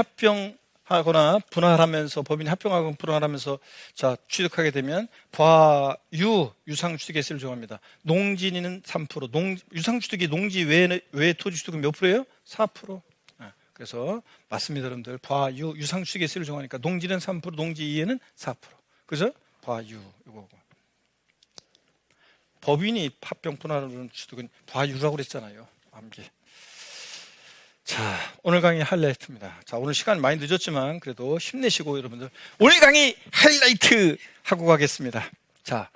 합병하거나 분할하면서 법인이 합병하거나 분할하면서 자 취득하게 되면 과유 유상취득세를 정합니다. 농지는 3%, 유상취득이 농지 외 토지 취득은 몇 프로예요? 4%. 그래서 맞습니다, 여러분들. 과유 유상취득세를 정하니까 농지는 3%, 농지 이외는 4%. 그죠? 과유 이거고. 법인이 합병 분할하는 취득은 과유라고 그랬잖아요. 암기. 자, 오늘 강의 하이라이트입니다. 자, 오늘 시간 많이 늦었지만 그래도 힘내시고 여러분들 오늘 강의 하이라이트 하고 가겠습니다. 자,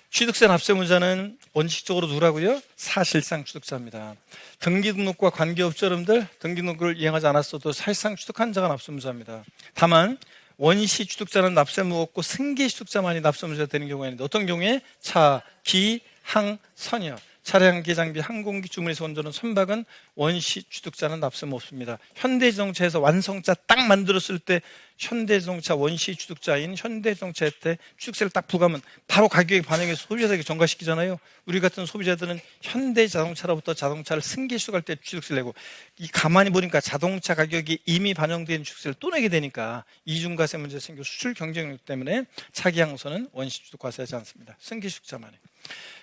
취득세 납세문자는 원칙적으로 누구라고요? 사실상 취득자입니다. 등기등록과 관계없죠, 여러분들? 등기등록을 이행하지 않았어도 사실상 취득한 자가 납세문자입니다. 다만 원시 취득자는 납세무 없고 승계 취득자만이 납세문자가 되는 경우가 있는데 어떤 경우에 차, 기, 항, 선이요. 차량, 기장비, 항공기, 주문에서 건조는 선박은 원시 취득자는 납세무 없습니다. 현대자동차에서 완성차 딱 만들었을 때 현대자동차 원시 취득자인 현대자동차 때 취득세를 딱 부과하면 바로 가격에 반영해서 소비자들에게 전가시키잖아요. 우리 같은 소비자들은 현대자동차로부터 자동차를 승계 취득할 때 취득세를 내고 이 가만히 보니까 자동차 가격이 이미 반영된 취득세를 또 내게 되니까 이중과세 문제 생겨 수출 경쟁력 때문에 차기 항소는 원시 취득 과세하지 않습니다. 승계 취득자만이.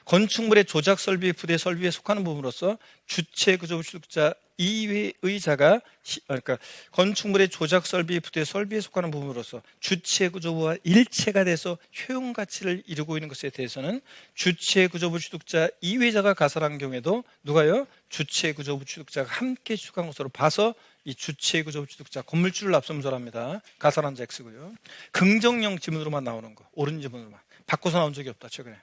건축물의 조작 설비, 부대 설비에 속하는 부분으로서 주체 구조부 취득자 이외의 자가 그러니까 건축물의 조작 설비, 부대 설비에 속하는 부분으로서 주체 구조부와 일체가 돼서 효용 가치를 이루고 있는 것에 대해서는 주체 구조부 취득자 이외자가 가설한 경우에도 누가요? 주체 구조부 취득자가 함께 취득한 것으로 봐서 이 주체 구조부 취득자 건물주를 납세문자랍니다. 가설한 자 X고요. 긍정형 지문으로만 나오는 거, 옳은 지문으로만 바꿔서 나온 적이 없다 최근에.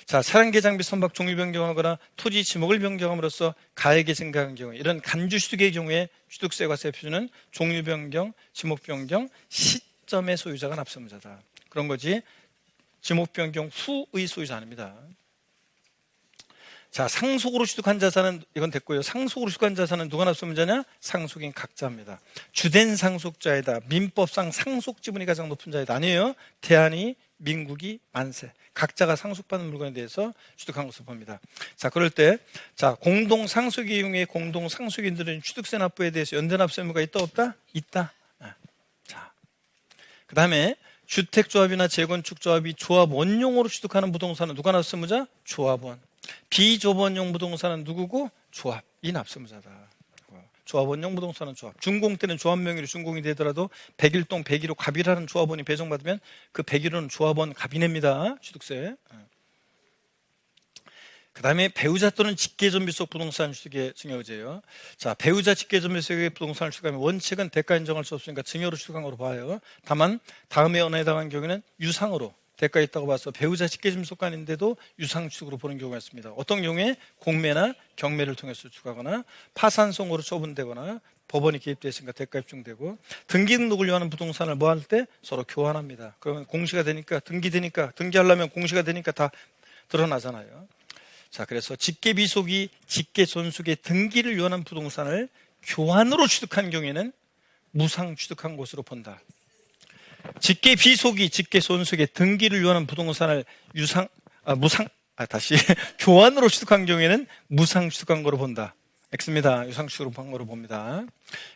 자, 차량 개장비 선박 종류 변경하거나 토지 지목을 변경함으로써 가액이 증가한 경우 이런 간주 취득의 경우에 취득세 과세 표준은 종류 변경, 지목 변경 시점의 소유자가 납세문자다. 그런 거지 지목 변경 후의 소유자 아닙니다. 자, 상속으로 취득한 자산은 이건 됐고요. 상속으로 취득한 자산은 누가 납세문자냐? 상속인 각자입니다. 주된 상속자이다. 민법상 상속 지분이 가장 높은 자이다. 아니에요. 대한이 민국이 만세. 각자가 상속받는 물건에 대해서 취득한 것으로 봅니다. 자, 그럴 때, 자, 공동 상속의 이용에 공동 상속인들은 취득세 납부에 대해서 연대 납세 의무가 있다, 없다? 있다. 자, 그 다음에 주택조합이나 재건축조합이 조합 원용으로 취득하는 부동산은 누가 납세무자? 조합원. 비조합원용 부동산은 누구고? 조합이 납세무자다. 조합원용 부동산은 조합. 준공 때는 조합 명의로 준공이 되더라도 100일동 101호 갑이라는 조합원이 배정받으면 그 101호는 조합원 갑이 냅니다. 취득세. 그 다음에 배우자 또는 직계존비속 부동산 취득의 증여의제예요. 자, 배우자 직계존비속의 부동산을 취득하면 원칙은 대가 인정할 수 없으니까 증여로 취득한 거로 봐요. 다만 다음에 언어에 해당한 경우에는 유상으로 대가 있다고 봐서 배우자 직계존비속간인데도 유상취득으로 보는 경우가 있습니다. 어떤 경우에 공매나 경매를 통해서 취득하거나 파산송으로 처분되거나 법원이 개입됐으니까 대가 입증되고 등기등록을 위한 부동산을 뭐 할 때 서로 교환합니다. 그러면 공시가 되니까 등기하려면 공시가 되니까 다 드러나잖아요. 자, 그래서 직계비속이 직계존속의 등기를 위한 부동산을 교환으로 취득한 경우에는 무상 취득한 것으로 본다. 직계비속이 직계손속의 등기를 위한 부동산을 교환으로 취득한 경우에는 무상 취득한 거로 본다. X입니다. 유상 취득으로 본 거로 봅니다.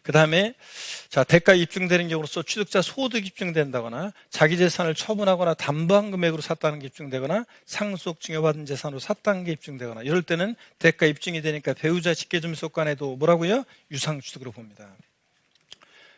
그 다음에 자, 대가 입증되는 경우로서 취득자 소득 입증된다거나 자기 재산을 처분하거나 담보한 금액으로 샀다는 게 입증되거나 상속 증여받은 재산으로 샀다는 게 입증되거나 이럴 때는 대가 입증이 되니까 배우자 직계존비속 간에도 뭐라고요? 유상 취득으로 봅니다.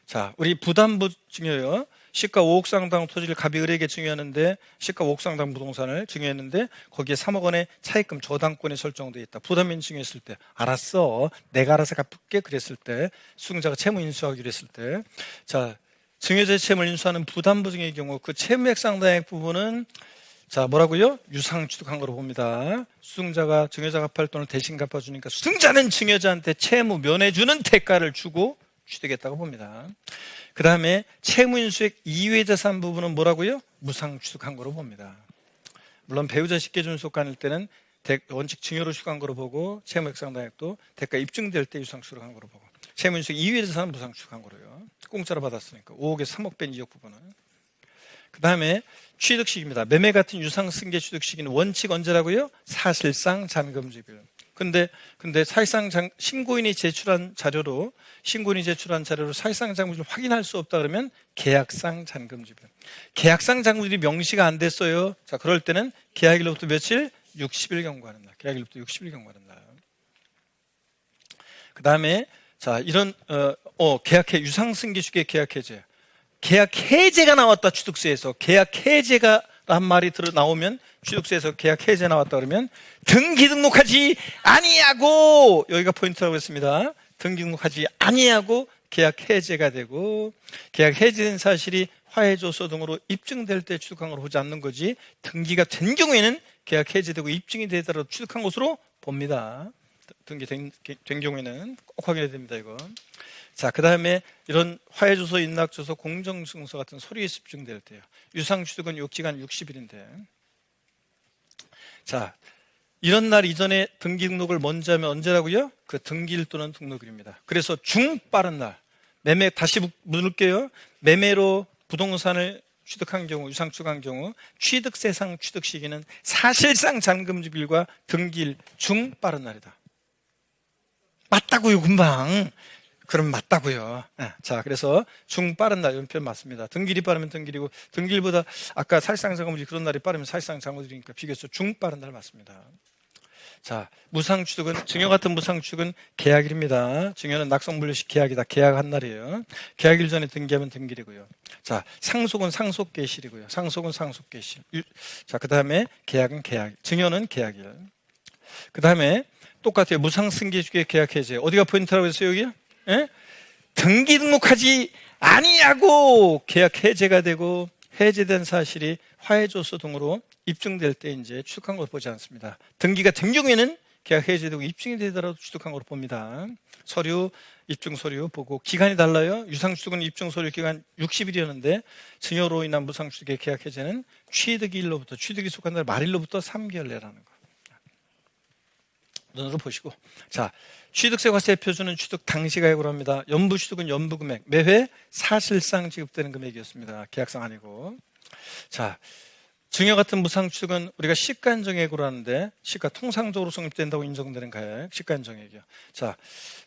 자, 우리 부담부 증여요. 시가 5억 상당 토지를 갑이 을에게 증여하는데 시가 5억 상당 부동산을 증여했는데 거기에 3억 원의 차입금 저당권이 설정되어 있다. 부담인 증여했을 때 알았어. 내가 알아서 갚을게 그랬을 때 수증자가 채무 인수하기로 했을 때 자, 증여자의 채무를 인수하는 부담부 증여의 경우 그 채무액 상당액 부분은 자, 뭐라고요? 유상 취득한 거로 봅니다. 수증자가 증여자가 갚을 돈을 대신 갚아주니까 수증자는 증여자한테 채무 면해주는 대가를 주고 취득했다고 봅니다. 그 다음에 채무인수액 이외 자산 부분은 뭐라고요? 무상 취득한 거로 봅니다. 물론 배우자 직계존속 간일 때는 원칙 증여로 취득한 거로 보고 채무액 상당액도 대가 입증될 때 유상 취득한 거로 보고 채무인수액 이외 자산은 무상 취득한 거로요. 공짜로 받았으니까 5억에서 3억 뺀 2억 부분은. 그 다음에 취득식입니다. 매매 같은 유상 승계 취득 시기는 원칙 언제라고요? 사실상 잔금지별. 근데 사실상 신고인이 제출한 자료로 사실상 잔금을 확인할 수 없다 그러면 계약상 잔금지별. 계약상 잔금들이 명시가 안 됐어요. 자, 그럴 때는 계약일로부터 며칠? 60일 경과하는 날. 계약일로부터 60일 경과하는 날. 그 다음에, 자, 이런, 계약해, 유상승계주의 계약해제. 계약해제가 나왔다, 취득세에서. 계약해제가란 말이 나오면, 취득세에서 계약해제 나왔다 그러면, 등기 등록하지 아니하고, 여기가 포인트라고 했습니다. 등기 등록하지 아니하고, 계약해제가 되고, 계약해제된 사실이 화해조서 등으로 입증될 때 취득한 걸 보지 않는 거지, 등기가 된 경우에는 계약 해제되고 입증이 되더라도 취득한 것으로 봅니다. 등기된 경우에는 꼭 확인해야 됩니다, 이거. 자, 그 다음에 이런 화해조서, 인락조서, 공정증서 같은 서류에 입증될 때요. 유상취득은 요기간 60일인데. 자, 이런 날 이전에 등기 등록을 먼저 하면 언제라고요? 그 등기일 또는 등록일입니다. 그래서 중빠른 날, 매매, 다시 묻을게요. 매매로 부동산을 취득한 경우, 유상취득한 경우 취득세상 취득 시기는 사실상 잔금지일과 등기일 중 빠른 날이다. 맞다고요, 금방. 그럼 맞다고요. 자, 그래서 중 빠른 날 이런 표현 맞습니다. 등기일이 빠르면 등기일이고, 등기일보다 아까 사실상 잔금지일 그런 날이 빠르면 사실상 잔금지일이니까 비교해서 중 빠른 날 맞습니다. 자, 무상취득은, 증여 같은 무상취득은 계약일입니다. 증여는 낙성분류식 계약이다. 계약한 날이에요. 계약일 전에 등기하면 등기일이고요. 자, 상속은 상속개시일이고요. 상속은 상속개시일. 자, 그 다음에 계약은 계약, 증여는 계약일. 그 다음에 똑같아요. 무상승계주의 계약해제. 어디가 포인트라고 했어요, 여기? 예? 등기 등록하지 아니하고 계약 해제가 되고, 해제된 사실이 화해조서 등으로 입증될 때 이제 취득한 걸 보지 않습니다. 등기가 된 경우에는 계약 해제되고 입증이 되더라도 취득한 걸 봅니다. 서류, 입증 서류 보고 기간이 달라요. 유상취득은 입증 서류 기간 60일이었는데 증여로 인한 무상취득의 계약 해제는 취득일로부터, 취득이 속한 날 말일로부터 3개월 내라는 거. 눈으로 보시고. 자, 취득세 과세 표준은 취득 당시 가액으로 합니다. 연부취득은 연부금액, 매회 사실상 지급되는 금액이었습니다. 계약상 아니고. 자, 증여 같은 무상취득은 우리가 시가인정액으로 하는데, 시가 통상적으로 성립된다고 인정되는 가액, 시가인정액이요. 자,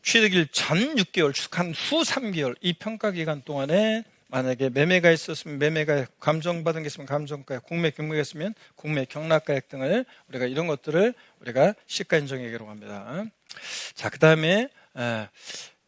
취득일 전 6개월, 취득한 후 3개월, 이 평가기간 동안에 만약에 매매가 있었으면 매매가액, 감정받은 게 있으면 감정가액, 공매, 경매가 있으면 공매, 경락가액 등을 우리가 이런 것들을 우리가 시가인정액이라고 합니다. 자, 그 다음에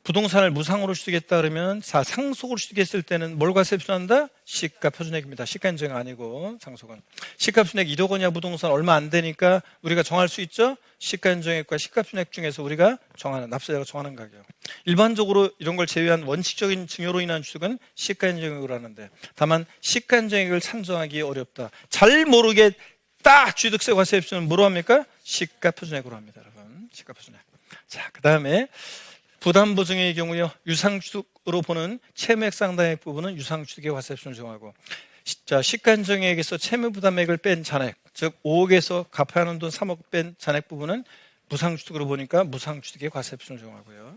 부동산을 무상으로 취득했다 그러면 상속으로 취득했을 때는 뭘 과세 표준한다? 시가 표준액입니다. 시가인정액 아니고 상속은. 시가 표준액 1억 원이야 부동산 얼마 안 되니까 우리가 정할 수 있죠? 시가인정액과 시가 표준액 중에서 우리가 정하는, 납세자가 정하는 가격. 일반적으로 이런 걸 제외한 원칙적인 증여로 인한 취득은 시가인정액으로 하는데, 다만 시가인정액을 산정하기 어렵다. 잘 모르겠다. 취득세 과세 표준은 뭐로 합니까? 시가 표준액으로 합니다, 여러분. 시가 표준액. 자, 그 다음에 부담보증의 경우요, 유상취득으로 보는 채무액 상당액 부분은 유상취득의 과세 표준을 정하고, 자, 시가인정액에서 채무부담액을 뺀 잔액, 즉 5억에서 갚아야 하는 돈 3억 뺀 잔액 부분은 무상취득으로 보니까 무상취득의 과세 표준을 정하고요.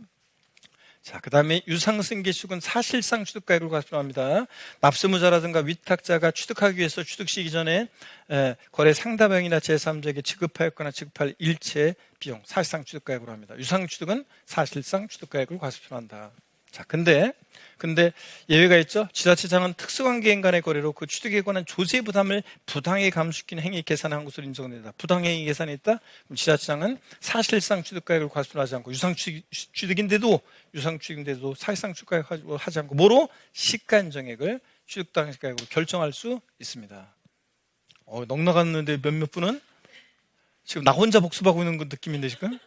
자, 그 다음에 유상승계취득은 사실상 취득가액을 과세합니다. 납세무자라든가 위탁자가 취득하기 위해서 취득 시기 전에 거래 상대방이나 제3자에게 지급하였거나 지급할 일체 비용, 사실상 취득가액으로 합니다. 유상취득은 사실상 취득가액을 과세표한다. 자, 근데 예외가 있죠. 지자체장은 특수관계인 간의 거래로 그 취득에 관한 조세 부담을 부당하게 감수시키는 행위 계산한 것으로 인정됩니다. 부당행위 계산이 있다? 그럼 지자체장은 사실상 취득가액을 과세하지 않고, 유상취득인데도 사실상 취득가액을 하지 않고 뭐로? 시가인정액을 취득 당시 가액으로 결정할 수 있습니다. 넉넉했는데 몇몇 분은 지금 나 혼자 복습하고 있는 느낌인데 지금.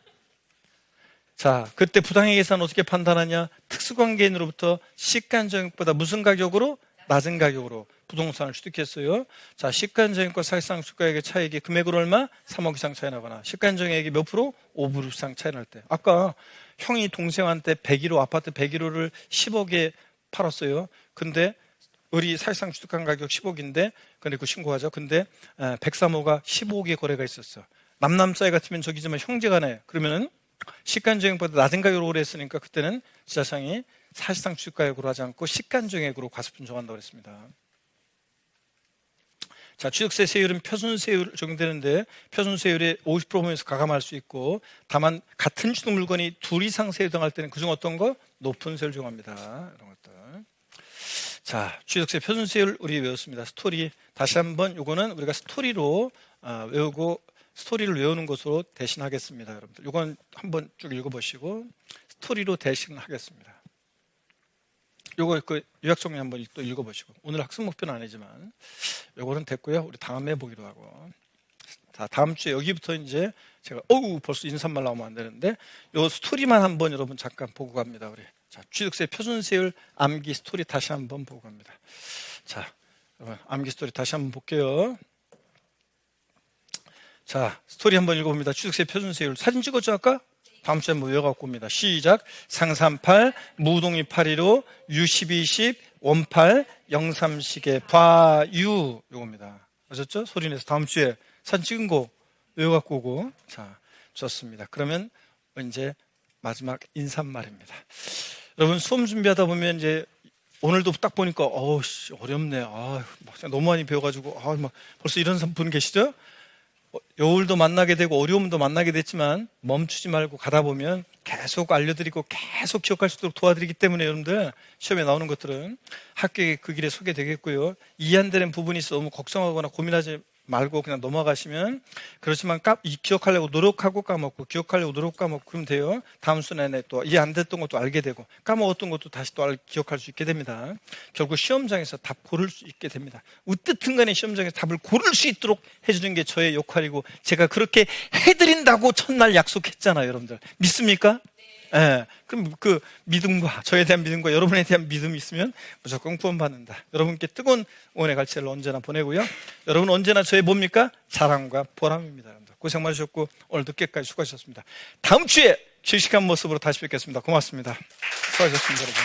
자, 그때 부당행위 계산은 어떻게 판단하냐? 특수관계인으로부터 시가인정액보다 무슨 가격으로? 낮은 가격으로 부동산을 취득했어요. 자, 시가인정액과 사실상 취득가액의 차익이 금액으로 얼마? 3억 이상 차이 나거나, 시가인정액이 몇 프로? 5% 이상 차이 날 때. 아까 형이 동생한테 101호, 아파트 101호를 10억에 팔았어요. 근데 우리 사실상 취득한 가격 10억인데, 근데 그 신고하죠. 근데 103호가 15억의 거래가 있었어. 남남 사이 같으면 저기지만 형제간에, 그러면은 시가인정액보다 낮은 가격으로 거래했으니까 그때는 지자체장이 사실상 취득가액으로 하지 않고 시가인정액으로 과세표준 정한다고 그랬습니다. 자, 취득세 세율은 표준세율 적용되는데 표준세율에 50% 보면서 가감할 수 있고, 다만 같은 취득 물건이 둘 이상 세율 등할 때는 그중 어떤 거? 높은 세율 적용합니다. 이런 것들. 자, 취득세 표준세율 우리 외웠습니다. 스토리 다시 한번 요거는 우리가 스토리로 외우고 스토리를 외우는 것으로 대신하겠습니다. 여러분들 요건 한번 쭉 읽어보시고 스토리로 대신하겠습니다. 요거 그 요약 정리 한번 또 읽어보시고, 오늘 학습 목표는 아니지만 요거는 됐고요. 우리 다음에 보기로 하고. 자, 다음 주에 여기부터 이제 제가 벌써 인사말 나오면 안 되는데 요 스토리만 한번 여러분 잠깐 보고 갑니다. 우리 자, 취득세 표준세율 암기 스토리 다시 한번 보고 갑니다. 자, 여러분 암기 스토리 다시 한번 볼게요. 자, 스토리 한번 읽어봅니다. 취득세 표준세율 사진 찍었죠 아까? 다음 주에 한번 외워갖고 옵니다. 시작. 상삼팔, 무동이 815, U1210, 원팔, 영삼시계, 봐유 요겁니다. 아셨죠? 소리 내서 다음 주에 사진 찍은 거 외워갖고 오고. 자, 좋습니다. 그러면 이제 마지막 인사말입니다. 여러분 수험 준비하다 보면 이제 오늘도 딱 보니까 어렵네. 너무 많이 배워가지고 막 벌써 이런 분 계시죠? 여울도 만나게 되고 어려움도 만나게 됐지만 멈추지 말고 가다 보면 계속 알려드리고 계속 기억할 수 있도록 도와드리기 때문에 여러분들 시험에 나오는 것들은 합격의 그 길에 서게 되겠고요. 이해 안 되는 부분이 있어 너무 걱정하거나 고민하지 말고 그냥 넘어가시면, 그렇지만 기억하려고 노력하고 까먹고 기억하려고 노력 까먹고 그러면 돼요. 다음 수 내내 또 이해 안 됐던 것도 알게 되고 까먹었던 것도 다시 또 기억할 수 있게 됩니다. 결국 시험장에서 답 고를 수 있게 됩니다. 어떻든 간에 시험장에서 답을 고를 수 있도록 해주는 게 저의 역할이고, 제가 그렇게 해드린다고 첫날 약속했잖아요. 여러분들 믿습니까? 네. 그럼 그 믿음과 저에 대한 믿음과 여러분에 대한 믿음이 있으면 무조건 구원받는다. 여러분께 뜨거운 응원의 갈채를 언제나 보내고요. 여러분 언제나 저의 뭡니까? 자랑과 보람입니다. 여러분들 고생 많으셨고 오늘 늦게까지 수고하셨습니다. 다음 주에 실시간 모습으로 다시 뵙겠습니다. 고맙습니다. 수고하셨습니다, 여러분.